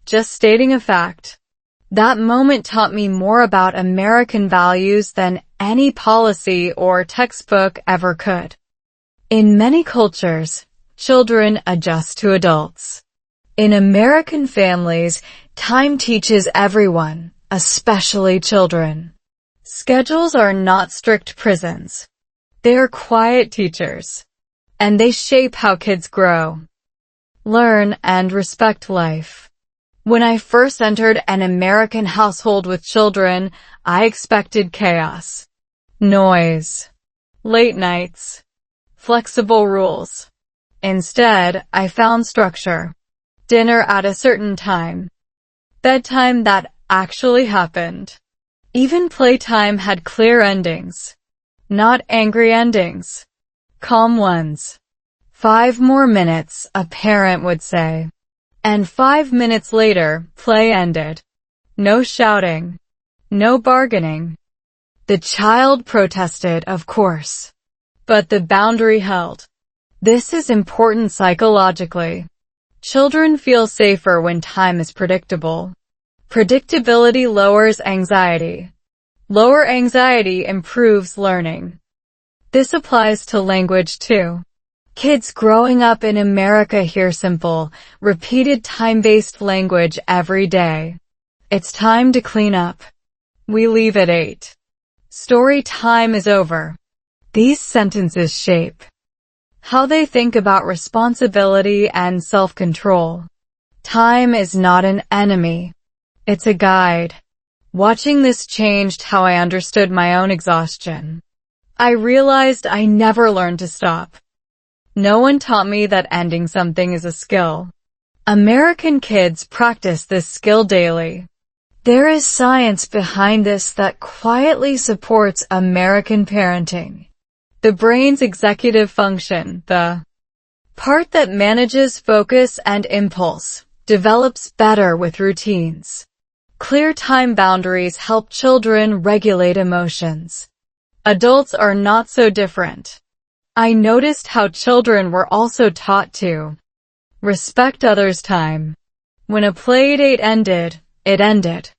Just stating a fact. That moment taught me more about American values than any policy or textbook ever could. In many cultures, children adjust to adults. In American families, time teaches everyone, especially children. Schedules are not strict prisons. They are quiet teachers. And they shape how kids grow, learn, and respect life. When I first entered an American household with children, I expected chaos, noise, late nights, flexible rules. Instead, I found structure. Dinner at a certain time. Bedtime that actually happened. Even playtime had clear endings. Not angry endings. Calm ones. 5 more minutes, a parent would say. And 5 minutes later, play ended. No shouting. No bargaining. The child protested, of course. But the boundary held. This is important psychologically. Children feel safer when time is predictable. Predictability lowers anxiety. Lower anxiety improves learning. This applies to language too. Kids growing up in America hear simple, repeated time-based language every day. It's time to clean up. We leave at 8. Story time is over. These sentences shape how they think about responsibility and self-control. Time is not an enemy. It's a guide. Watching this changed how I understood my own exhaustion. I realized I never learned to stop. No one taught me that ending something is a skill. American kids practice this skill daily. There is science behind this that quietly supports American parenting. The brain's executive function, the part that manages focus and impulse, develops better with routines. Clear time boundaries help children regulate emotions. Adults are not so different. I noticed how children were also taught to respect others' time. When a play date ended, it ended.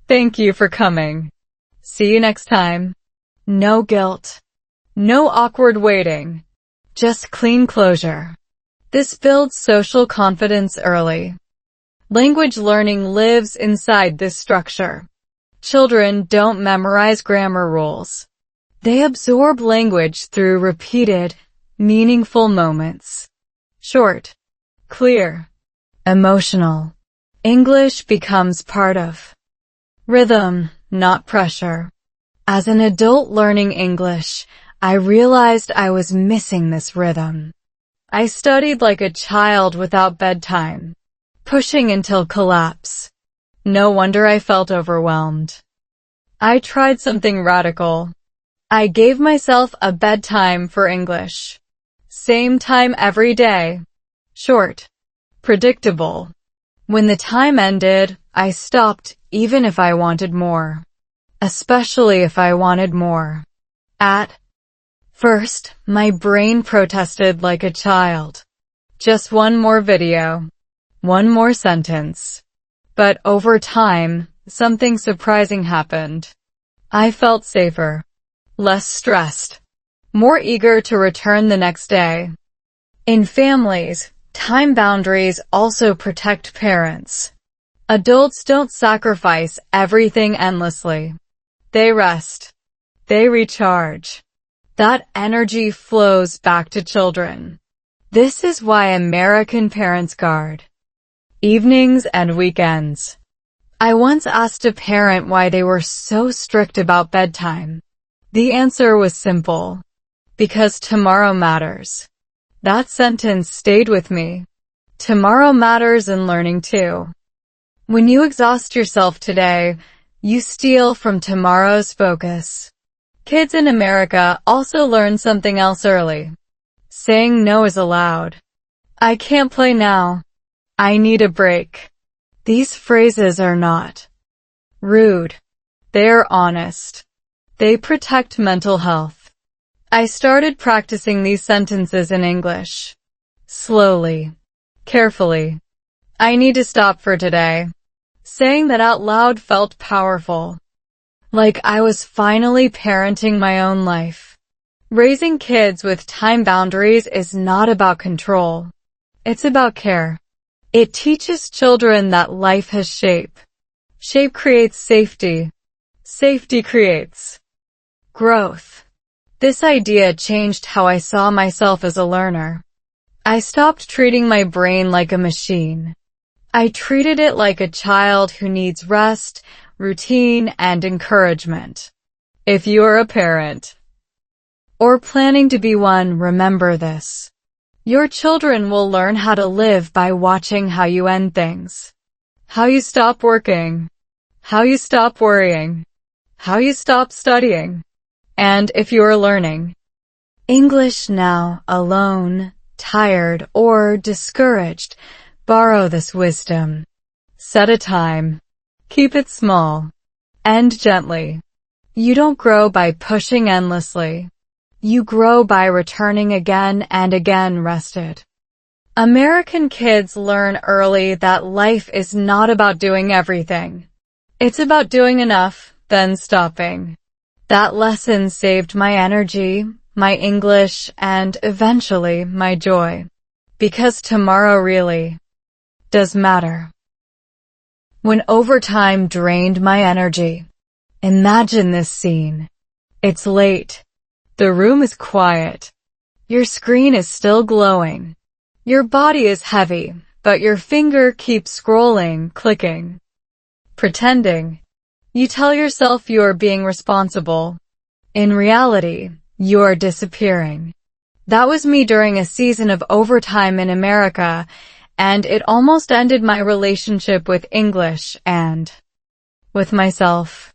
Thank you for coming. See you next time. No guilt. No awkward waiting. Just clean closure. This builds social confidence early. Language learning lives inside this structure. Children don't memorize grammar rules. They absorb language through repeated, meaningful moments. Short, clear, emotional. English becomes part of rhythm, not pressure. As an adult learning English, I realized I was missing this rhythm. I studied like a child without bedtime, pushing until collapse. No wonder I felt overwhelmed. I tried something radical. I gave myself a bedtime for English. Same time every day. Short. Predictable. When the time ended, I stopped even if I wanted more. Especially if I wanted more. At first, my brain protested like a child. Just one more video. One more sentence. But over time, something surprising happened. I felt safer. Less stressed. More eager to return the next day. In families, time boundaries also protect parents. Adults don't sacrifice everything endlessly. They rest. They recharge. That energy flows back to children. This is why American parents guard evenings and weekends. I once asked a parent why they were so strict about bedtime. The answer was simple. Because tomorrow matters. That sentence stayed with me. Tomorrow matters in learning too. When you exhaust yourself today, you steal from tomorrow's focus. Kids in America also learn something else early. Saying no is allowed. I can't play now. I need a break. These phrases are not rude. They are honest. They protect mental health. I started practicing these sentences in English. Slowly. Carefully. I need to stop for today. Saying that out loud felt powerful. Like I was finally parenting my own life. Raising kids with time boundaries is not about control. It's about care. It teaches children that life has shape. Shape creates safety. Safety creates growth. This idea changed how I saw myself as a learner. I stopped treating my brain like a machine. I treated it like a child who needs rest, routine, and encouragement. If you are a parent or planning to be one, remember this. Your children will learn how to live by watching how you end things. How you stop working. How you stop worrying. How you stop studying. And if you are learning English now, alone, tired, or discouraged, Borrow this wisdom. Set a time. Keep it small. End gently. You don't grow by pushing endlessly. You grow by returning again and again rested. American kids learn early that life is not about doing everything. It's about doing enough, then stopping. That lesson saved my energy, my English, and eventually my joy. Because tomorrow really does matter. When overtime drained my energy. Imagine this scene. It's late. The room is quiet. Your screen is still glowing. Your body is heavy, but your finger keeps scrolling, clicking, pretending. You tell yourself you are being responsible. In reality, you are disappearing. That was me during a season of overtime in America, and it almost ended my relationship with English and with myself.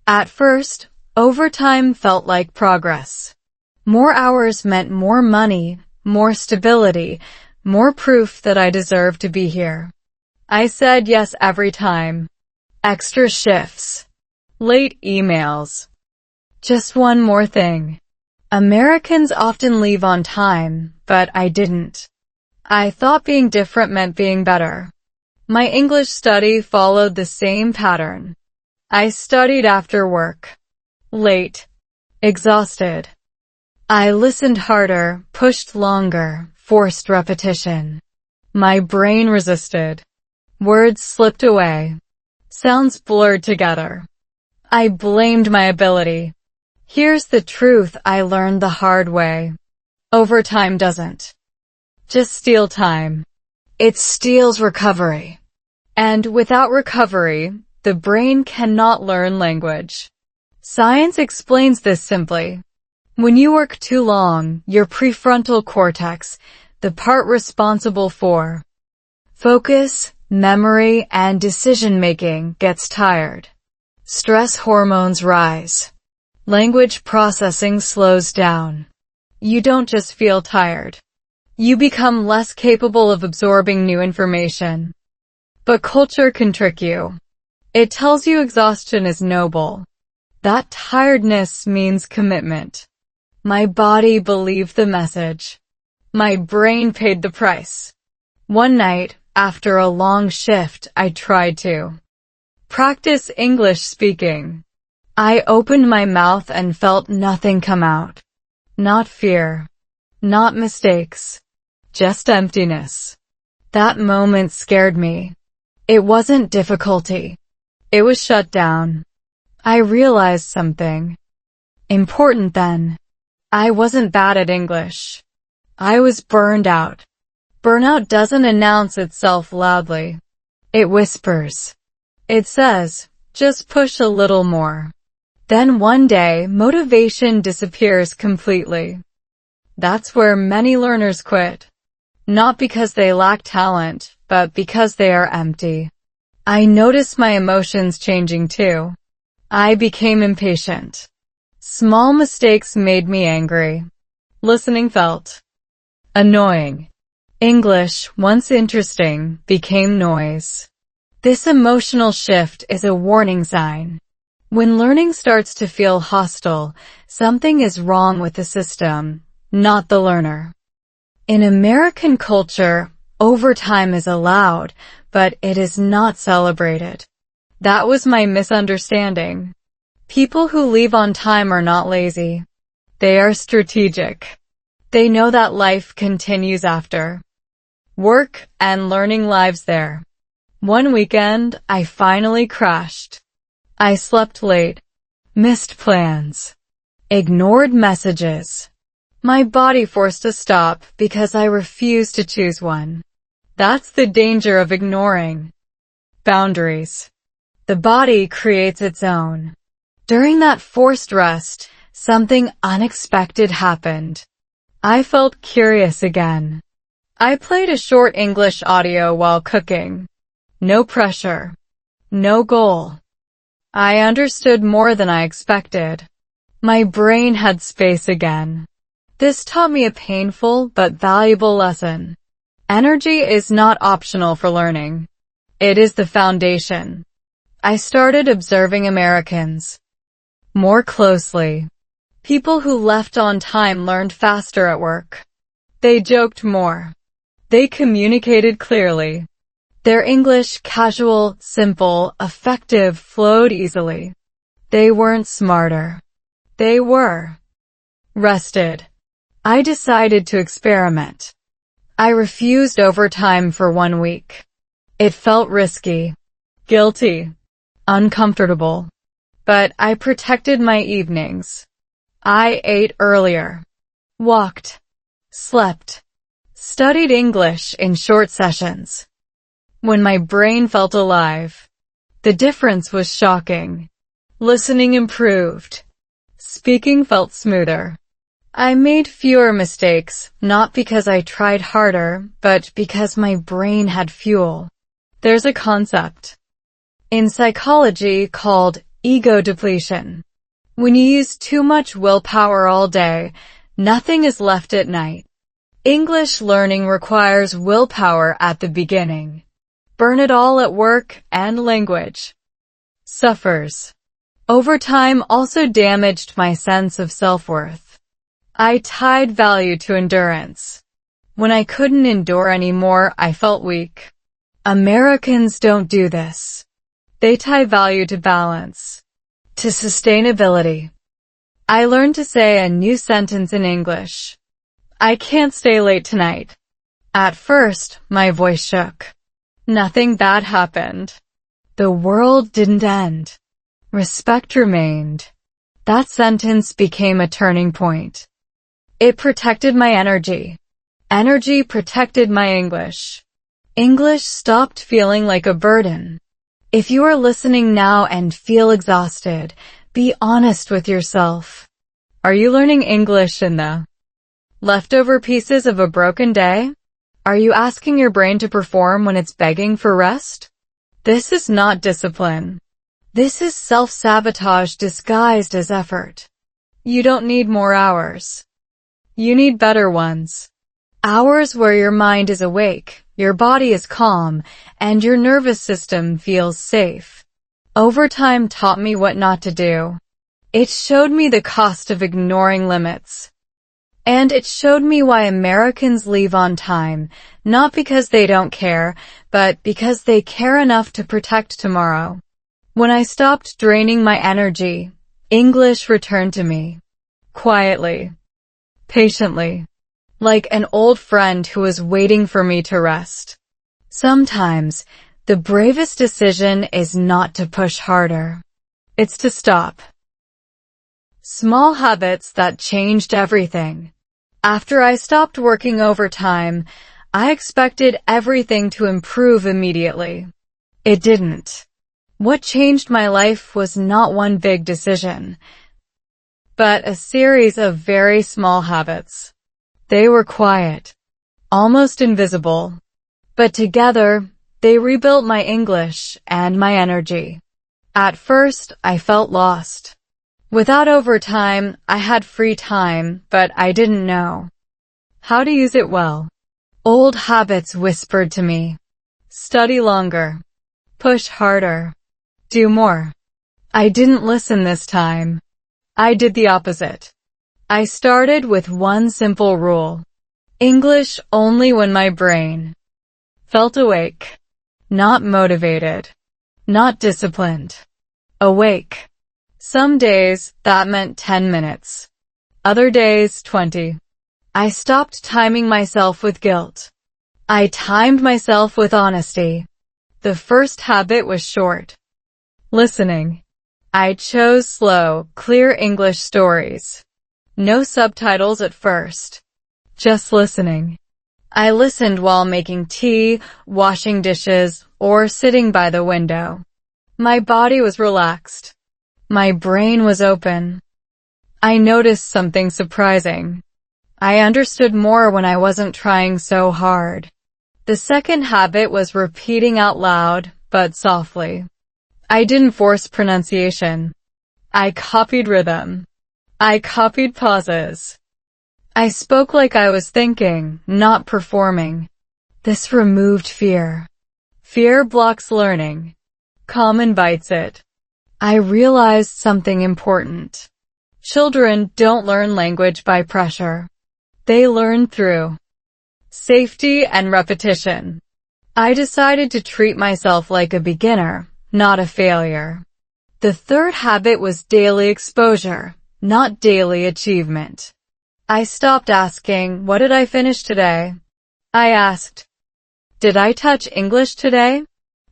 At first, overtime felt like progress. More hours meant more money, more stability, more proof that I deserved to be here. I said yes every time. Extra shifts. Late emails. Just one more thing. Americans often leave on time, but I didn't. I thought being different meant being better. My English study followed the same pattern. I studied after work. Late. Exhausted. I listened harder, pushed longer, forced repetition. My brain resisted. Words slipped away. Sounds blurred together. I blamed my ability. Here's the truth I learned the hard way. Overtime doesn't just steal time. It steals recovery. And without recovery, the brain cannot learn language. Science explains this simply. When you work too long, your prefrontal cortex, the part responsible for focus, memory, and decision-making, gets tired. Stress hormones rise. Language processing slows down. You don't just feel tired. You become less capable of absorbing new information. But culture can trick you. It tells you exhaustion is noble. That tiredness means commitment. My body believed the message. My brain paid the price. One night, after a long shift, I tried to practice English speaking. I opened my mouth and felt nothing come out. Not fear. Not mistakes. Just emptiness. That moment scared me. It wasn't difficulty. It was shut down. I realized something important then. I wasn't bad at English. I was burned out. Burnout doesn't announce itself loudly. It whispers. It says, just push a little more. Then one day, motivation disappears completely. That's where many learners quit. Not because they lack talent, but because they are empty. I noticed my emotions changing too. I became impatient. Small mistakes made me angry. Listening felt annoying. English, once interesting, became noise. This emotional shift is a warning sign. When learning starts to feel hostile, something is wrong with the system, not the learner. In American culture, overtime is allowed, but it is not celebrated. That was my misunderstanding. People who leave on time are not lazy. They are strategic. They know that life continues after work, and learning lives there. One weekend, I finally crashed. I slept late, missed plans, ignored messages. My body forced a stop because I refused to choose one. That's the danger of ignoring boundaries. The body creates its own. During that forced rest, something unexpected happened. I felt curious again. I played a short English audio while cooking. No pressure. No goal. I understood more than I expected. My brain had space again. This taught me a painful but valuable lesson. Energy is not optional for learning. It is the foundation. I started observing Americans more closely. People who left on time learned faster at work. They joked more. They communicated clearly. Their English, casual, simple, effective, flowed easily. They weren't smarter. They were rested. I decided to experiment. I refused overtime for 1 week. It felt risky, guilty, uncomfortable. But I protected my evenings. I ate earlier, walked, slept, studied English in short sessions. When my brain felt alive, the difference was shocking. Listening improved. Speaking felt smoother. I made fewer mistakes, not because I tried harder, but because my brain had fuel. There's a concept in psychology called ego depletion. When you use too much willpower all day, nothing is left at night. English learning requires willpower at the beginning. Burn it all at work and language suffers. Overtime also damaged my sense of self-worth. I tied value to endurance. When I couldn't endure anymore, I felt weak. Americans don't do this. They tie value to balance, to sustainability. I learned to say a new sentence in English. I can't stay late tonight. At first, my voice shook. Nothing bad happened. The world didn't end. Respect remained. That sentence became a turning point. It protected my energy. Energy protected my English. English stopped feeling like a burden. If you are listening now and feel exhausted, be honest with yourself. Are you learning English in the leftover pieces of a broken day? Are you asking your brain to perform when it's begging for rest? This is not discipline. This is self-sabotage disguised as effort. You don't need more hours. You need better ones. Hours where your mind is awake, your body is calm, and your nervous system feels safe. Overtime taught me what not to do. It showed me the cost of ignoring limits. And it showed me why Americans leave on time, not because they don't care, but because they care enough to protect tomorrow. When I stopped draining my energy, English returned to me. Quietly. Patiently. Like an old friend who was waiting for me to rest. Sometimes, the bravest decision is not to push harder. It's to stop. Small habits that changed everything. After I stopped working overtime, I expected everything to improve immediately. It didn't. What changed my life was not one big decision, but a series of very small habits. They were quiet, almost invisible, but together, they rebuilt my English and my energy. At first, I felt lost. Without overtime, I had free time, but I didn't know how to use it well. Old habits whispered to me. Study longer. Push harder. Do more. I didn't listen this time. I did the opposite. I started with one simple rule. English only when my brain felt awake. Not motivated. Not disciplined. Awake. Some days, that meant 10 minutes. Other days, 20. I stopped timing myself with guilt. I timed myself with honesty. The first habit was short. Listening. I chose slow, clear English stories. No subtitles at first. Just listening. I listened while making tea, washing dishes, or sitting by the window. My body was relaxed. My brain was open. I noticed something surprising. I understood more when I wasn't trying so hard. The second habit was repeating out loud, but softly. I didn't force pronunciation. I copied rhythm. I copied pauses. I spoke like I was thinking, not performing. This removed fear. Fear blocks learning. Calm invites it. I realized something important. Children don't learn language by pressure. They learn through safety and repetition. I decided to treat myself like a beginner, not a failure. The third habit was daily exposure, not daily achievement. I stopped asking, what did I finish today? I asked, did I touch English today?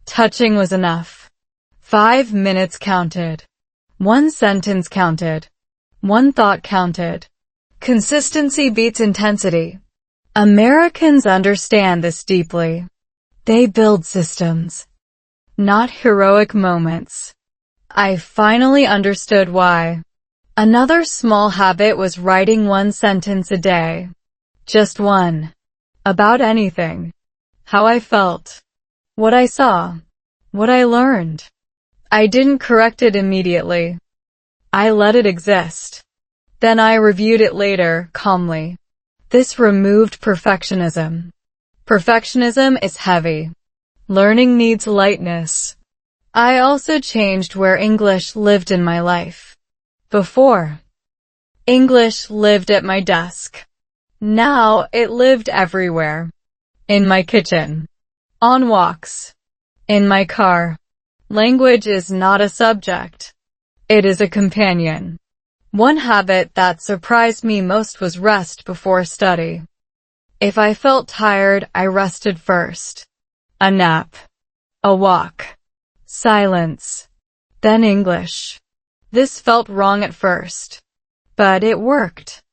Touching was enough. 5 minutes counted. One sentence counted. One thought counted. Consistency beats intensity. Americans understand this deeply. They build systems, not heroic moments. I finally understood why. Another small habit was writing one sentence a day. Just one. About anything. How I felt. What I saw. What I learned. I didn't correct it immediately. I let it exist. Then I reviewed it later, calmly. This removed perfectionism. Perfectionism is heavy. Learning needs lightness. I also changed where English lived in my life. Before, English lived at my desk. Now it lived everywhere. In my kitchen. On walks. In my car. Language is not a subject. It is a companion. One habit that surprised me most was rest before study. If I felt tired, I rested first. A nap. A walk. Silence. Then English. This felt wrong at first. But it worked.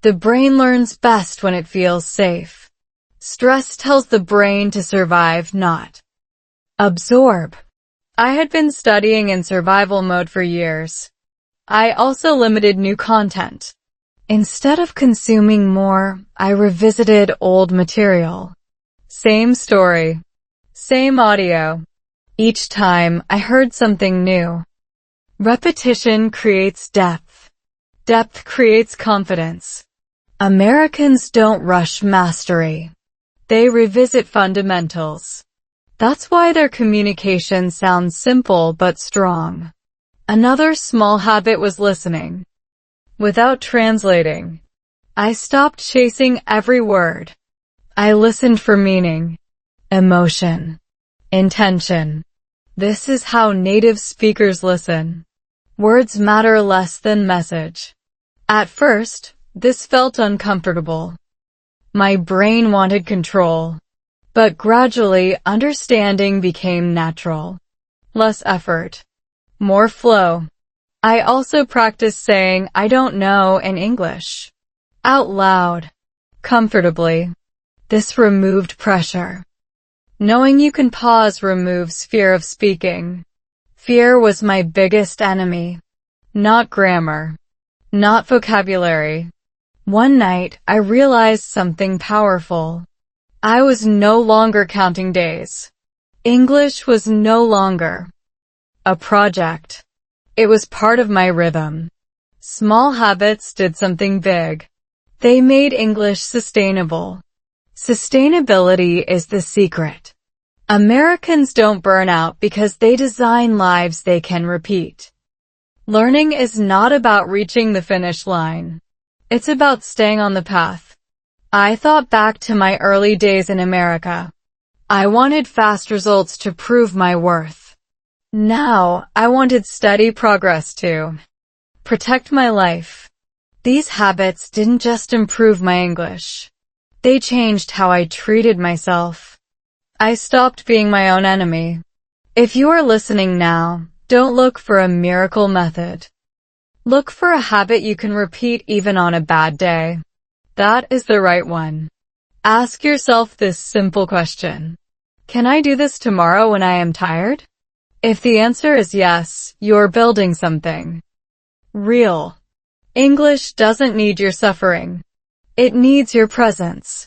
The brain learns best when it feels safe. Stress tells the brain to survive, not absorb. I had been studying in survival mode for years. I also limited new content. Instead of consuming more, I revisited old material. Same story. Same audio. Each time, I heard something new. Repetition creates depth. Depth creates confidence. Americans don't rush mastery. They revisit fundamentals. That's why their communication sounds simple but strong. Another small habit was listening. Without translating. I stopped chasing every word. I listened for meaning, emotion, intention. This is how native speakers listen. Words matter less than message. At first, this felt uncomfortable. My brain wanted control. But gradually, understanding became natural. Less effort. More flow. I also practiced saying I don't know in English. Out loud. Comfortably. This removed pressure. Knowing you can pause removes fear of speaking. Fear was my biggest enemy. Not grammar. Not vocabulary. One night, I realized something powerful. I was no longer counting days. English was no longer a project. It was part of my rhythm. Small habits did something big. They made English sustainable. Sustainability is the secret. Americans don't burn out because they design lives they can repeat. Learning is not about reaching the finish line. It's about staying on the path. I thought back to my early days in America. I wanted fast results to prove my worth. Now, I wanted steady progress to protect my life. These habits didn't just improve my English. They changed how I treated myself. I stopped being my own enemy. If you are listening now, don't look for a miracle method. Look for a habit you can repeat even on a bad day. That is the right one. Ask yourself this simple question. Can I do this tomorrow when I am tired? If the answer is yes, you're building something real. English doesn't need your suffering. It needs your presence.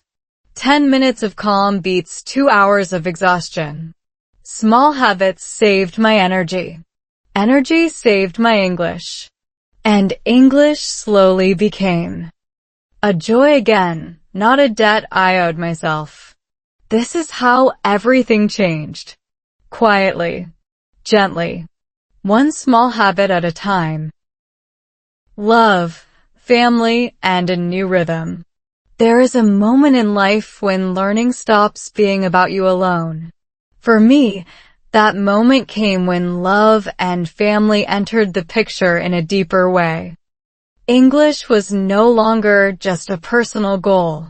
10 minutes of calm beats 2 hours of exhaustion. Small habits saved my energy. Energy saved my English. And English slowly became a joy again, not a debt I owed myself. This is how everything changed. Quietly, gently, one small habit at a time. Love, family, and a new rhythm. There is a moment in life when learning stops being about you alone. For me, that moment came when love and family entered the picture in a deeper way. English was no longer just a personal goal.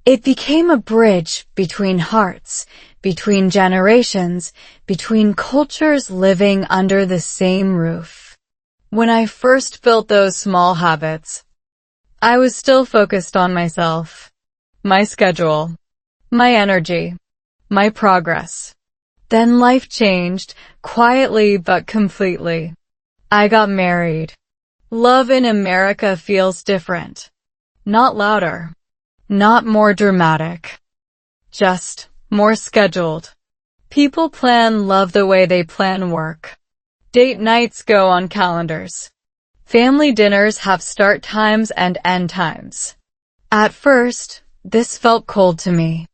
It became a bridge between hearts, between generations, between cultures living under the same roof. When I first built those small habits, I was still focused on myself, my schedule, my energy, my progress. Then life changed, quietly but completely. I got married. Love in America feels different. Not louder. Not more dramatic. Just more scheduled. People plan love the way they plan work. Date nights go on calendars. Family dinners have start times and end times. At first, this felt cold to me.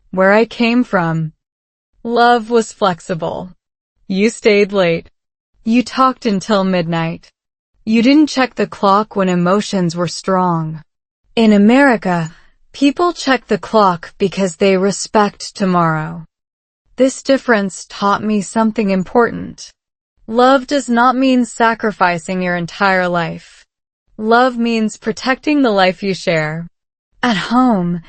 Where I came from, love was flexible. You stayed late. You talked until midnight. You didn't check the clock when emotions were strong. In America, people check the clock because they respect tomorrow. This difference taught me something important. Love does not mean sacrificing your entire life. Love means protecting the life you share. At home,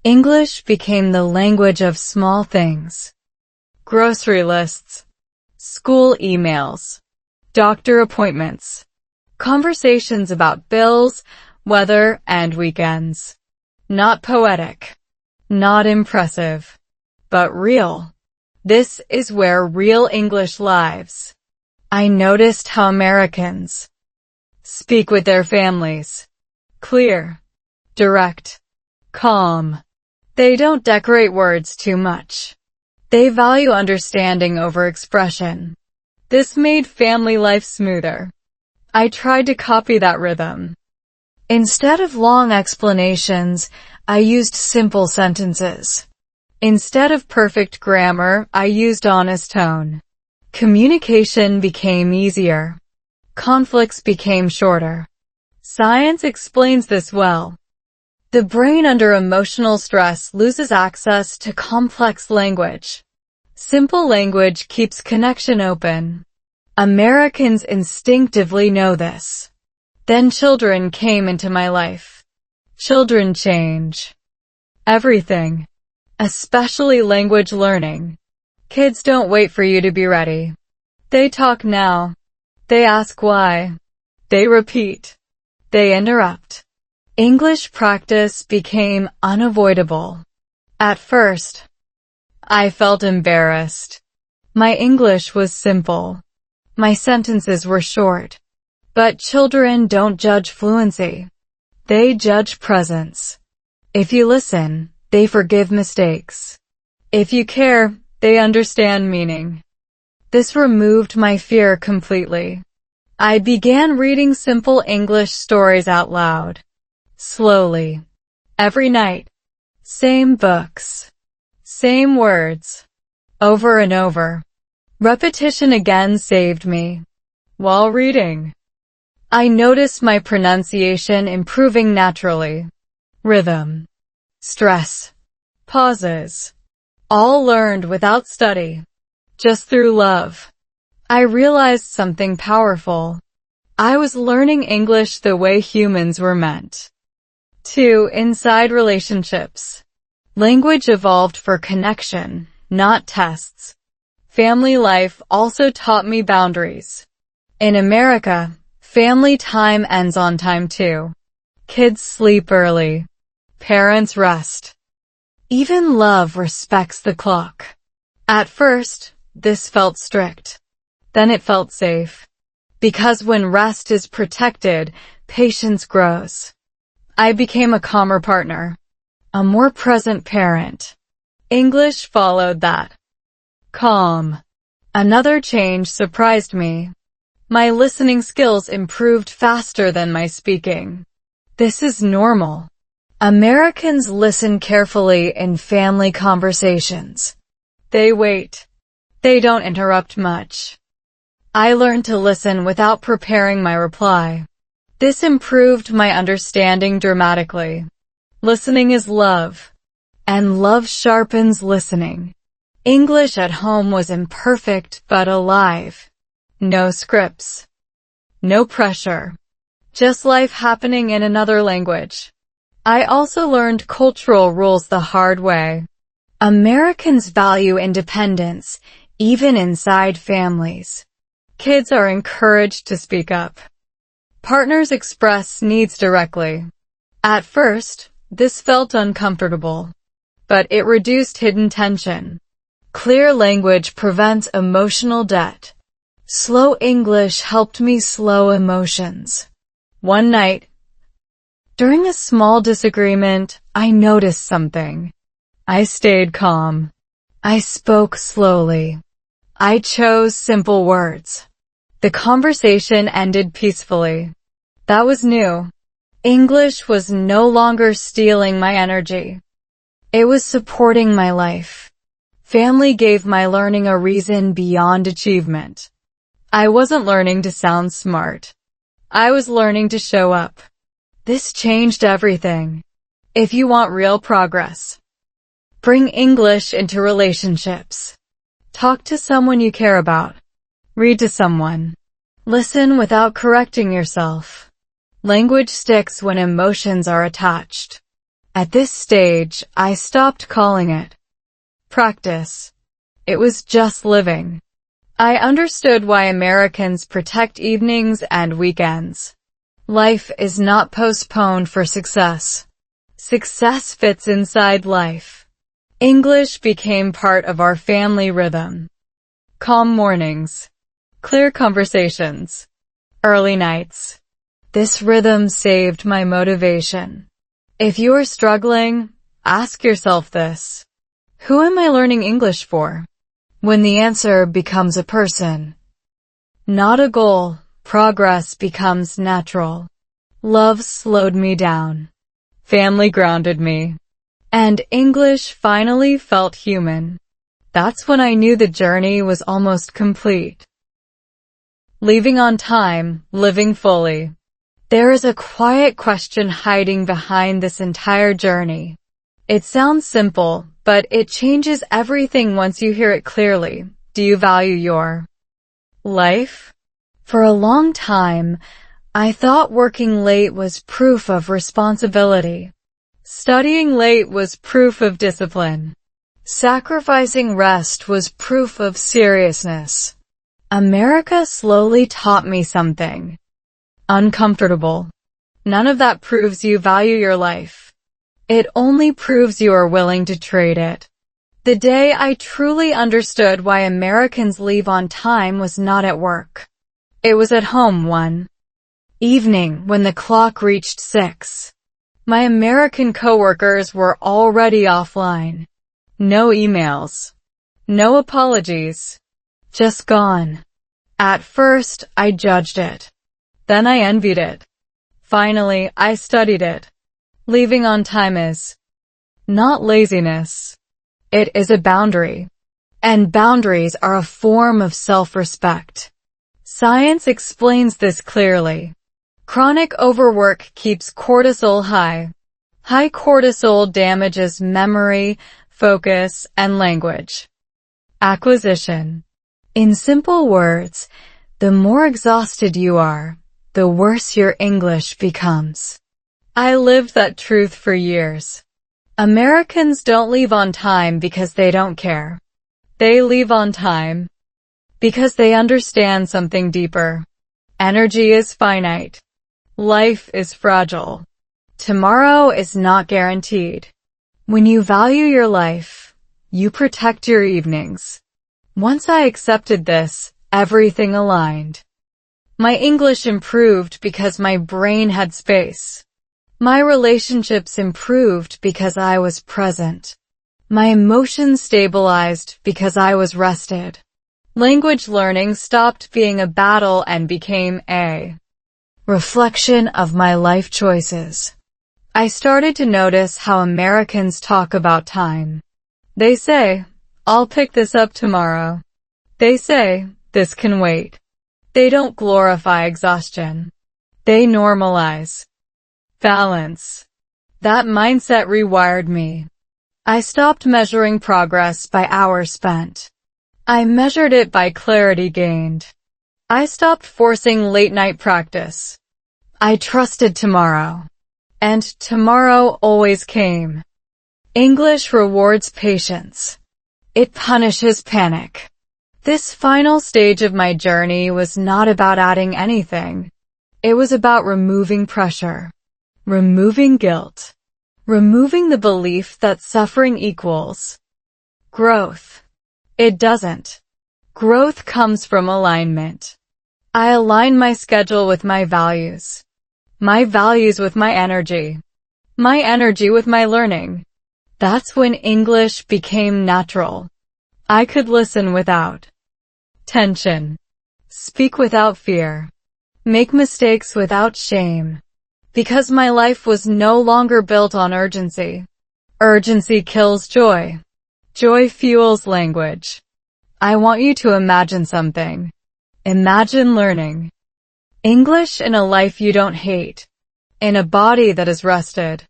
English became the language of small things. Grocery lists, school emails, doctor appointments, conversations about bills, weather, and weekends. Not poetic, not impressive, but real. This is where real English lives. I noticed how Americans speak with their families. Clear, direct, calm. They don't decorate words too much. They value understanding over expression. This made family life smoother. I tried to copy that rhythm. Instead of long explanations, I used simple sentences. Instead of perfect grammar, I used honest tone. Communication became easier. Conflicts became shorter. Science explains this well. The brain under emotional stress loses access to complex language. Simple language keeps connection open. Americans instinctively know this. Then children came into my life. Children change everything, especially language learning. Kids don't wait for you to be ready. They talk now. They ask why. They repeat. They interrupt. English practice became unavoidable. At first, I felt embarrassed. My English was simple. My sentences were short. But children don't judge fluency. They judge presence. If you listen, they forgive mistakes. If you care, they understand meaning. This removed my fear completely. I began reading simple English stories out loud. Slowly. Every night. Same books. Same words. Over and over. Repetition again saved me. While reading, I noticed my pronunciation improving naturally. Rhythm. Stress. Pauses. All learned without study. Just through love. I realized something powerful. I was learning English the way humans were meant to inside relationships. Language evolved for connection, not tests. Family life also taught me boundaries. In America, family time ends on time too. Kids sleep early. Parents rest. Even love respects the clock. At first, this felt strict. Then it felt safe. Because when rest is protected, patience grows. I became a calmer partner. A more present parent. English followed that. Calm. Another change surprised me. My listening skills improved faster than my speaking. This is normal. Americans listen carefully in family conversations. They wait. They don't interrupt much. I learned to listen without preparing my reply. This improved my understanding dramatically. Listening is love, and love sharpens listening. English at home was imperfect but alive. No scripts. No pressure. Just life happening in another language. I also learned cultural rules the hard way. Americans value independence, even inside families. Kids are encouraged to speak up. Partners express needs directly. At first, this felt uncomfortable, but it reduced hidden tension. Clear language prevents emotional debt. Slow English helped me slow emotions. One night, during a small disagreement, I noticed something. I stayed calm. I spoke slowly. I chose simple words. The conversation ended peacefully. That was new. English was no longer stealing my energy. It was supporting my life. Family gave my learning a reason beyond achievement. I wasn't learning to sound smart. I was learning to show up. This changed everything. If you want real progress, bring English into relationships. Talk to someone you care about. Read to someone. Listen without correcting yourself. Language sticks when emotions are attached. At this stage, I stopped calling it practice. It was just living. I understood why Americans protect evenings and weekends. Life is not postponed for success. Success fits inside life. English became part of our family rhythm. Calm mornings. Clear conversations. Early nights. This rhythm saved my motivation. If you are struggling, ask yourself this. Who am I learning English for? When the answer becomes a person, not a goal, progress becomes natural. Love slowed me down. Family grounded me. And English finally felt human. That's when I knew the journey was almost complete. Leaving on time, living fully. There is a quiet question hiding behind this entire journey. It sounds simple, but it changes everything once you hear it clearly. Do you value your life? For a long time, I thought working late was proof of responsibility. Studying late was proof of discipline. Sacrificing rest was proof of seriousness. America slowly taught me something uncomfortable. None of that proves you value your life. It only proves you are willing to trade it. The day I truly understood why Americans leave on time was not at work. It was at home one evening when the clock reached 6. My American coworkers were already offline. No emails. No apologies. Just gone. At first, I judged it. Then I envied it. Finally, I studied it. Leaving on time is not laziness. It is a boundary. And boundaries are a form of self-respect. Science explains this clearly. Chronic overwork keeps cortisol high. High cortisol damages memory, focus, and language acquisition. In simple words, the more exhausted you are, the worse your English becomes. I lived that truth for years. Americans don't leave on time because they don't care. They leave on time because they understand something deeper. Energy is finite. Life is fragile. Tomorrow is not guaranteed. When you value your life, you protect your evenings. Once I accepted this, everything aligned. My English improved because my brain had space. My relationships improved because I was present. My emotions stabilized because I was rested. Language learning stopped being a battle and became a reflection of my life choices. I started to notice how Americans talk about time. They say, "I'll pick this up tomorrow." They say, "This can wait." They don't glorify exhaustion. They normalize balance. That mindset rewired me. I stopped measuring progress by hours spent. I measured it by clarity gained. I stopped forcing late-night practice. I trusted tomorrow. And tomorrow always came. English rewards patience. It punishes panic. This final stage of my journey was not about adding anything. It was about removing pressure, removing guilt, removing the belief that suffering equals growth. It doesn't. Growth comes from alignment. I align my schedule with my values with my energy with my learning. That's when English became natural. I could listen without tension, speak without fear, make mistakes without shame, because my life was no longer built on urgency. Urgency kills joy. Joy fuels language. I want you to imagine something. Imagine learning English in a life you don't hate, in a body that is rested,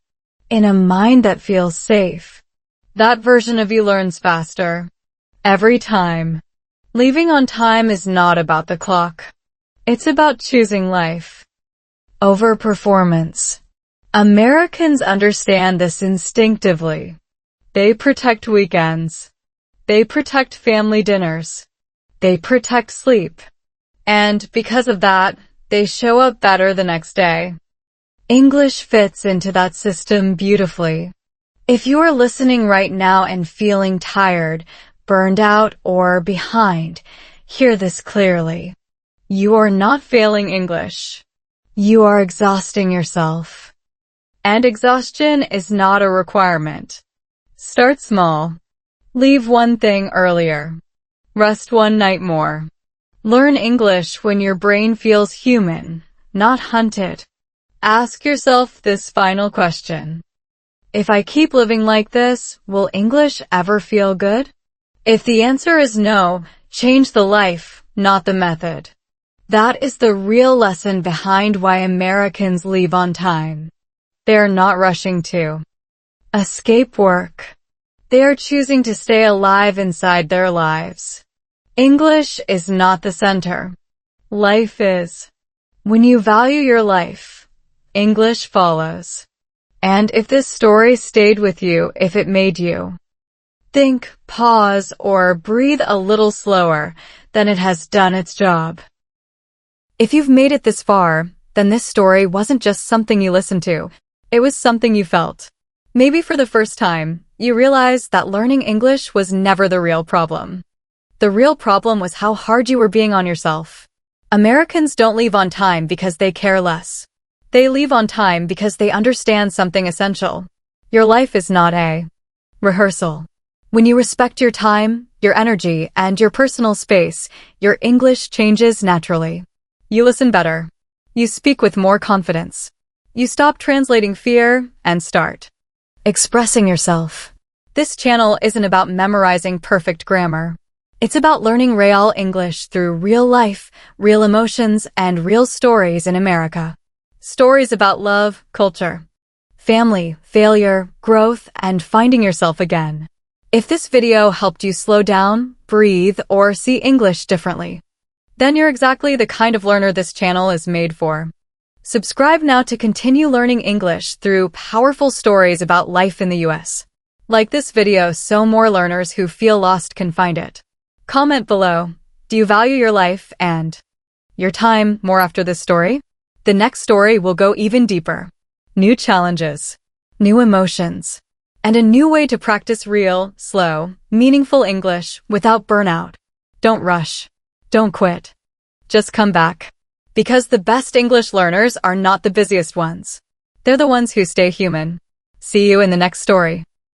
in a mind that feels safe. That version of you learns faster. Every time. Leaving on time is not about the clock. It's about choosing life over performance. Americans understand this instinctively. They protect weekends. They protect family dinners. They protect sleep. And because of that, they show up better the next day. English fits into that system beautifully. If you are listening right now and feeling tired, burned out, or behind, hear this clearly. You are not failing English. You are exhausting yourself. And exhaustion is not a requirement. Start small. Leave one thing earlier. Rest one night more. Learn English when your brain feels human, not hunted. Ask yourself this final question. If I keep living like this, will English ever feel good? If the answer is no, change the life, not the method. That is the real lesson behind why Americans leave on time. They are not rushing to escape work. They are choosing to stay alive inside their lives. English is not the center. Life is. When you value your life, English follows. And if this story stayed with you, if it made you think, pause, or breathe a little slower, then it has done its job. If you've made it this far, then this story wasn't just something you listened to. It was something you felt. Maybe for the first time, you realized that learning English was never the real problem. The real problem was how hard you were being on yourself. Americans don't leave on time because they care less. They leave on time because they understand something essential. Your life is not a rehearsal. When you respect your time, your energy, and your personal space, your English changes naturally. You listen better. You speak with more confidence. You stop translating fear and start expressing yourself. This channel isn't about memorizing perfect grammar. It's about learning real English through real life, real emotions, and real stories in America. Stories about love, culture, family, failure, growth, and finding yourself again. If this video helped you slow down, breathe, or see English differently, then you're exactly the kind of learner this channel is made for. Subscribe now to continue learning English through powerful stories about life in the US. Like this video so more learners who feel lost can find it. Comment below, do you value your life and your time more after this story? The next story will go even deeper. New challenges, new emotions, and a new way to practice real, slow, meaningful English without burnout. Don't rush. Don't quit. Just come back. Because the best English learners are not the busiest ones. They're the ones who stay human. See you in the next story.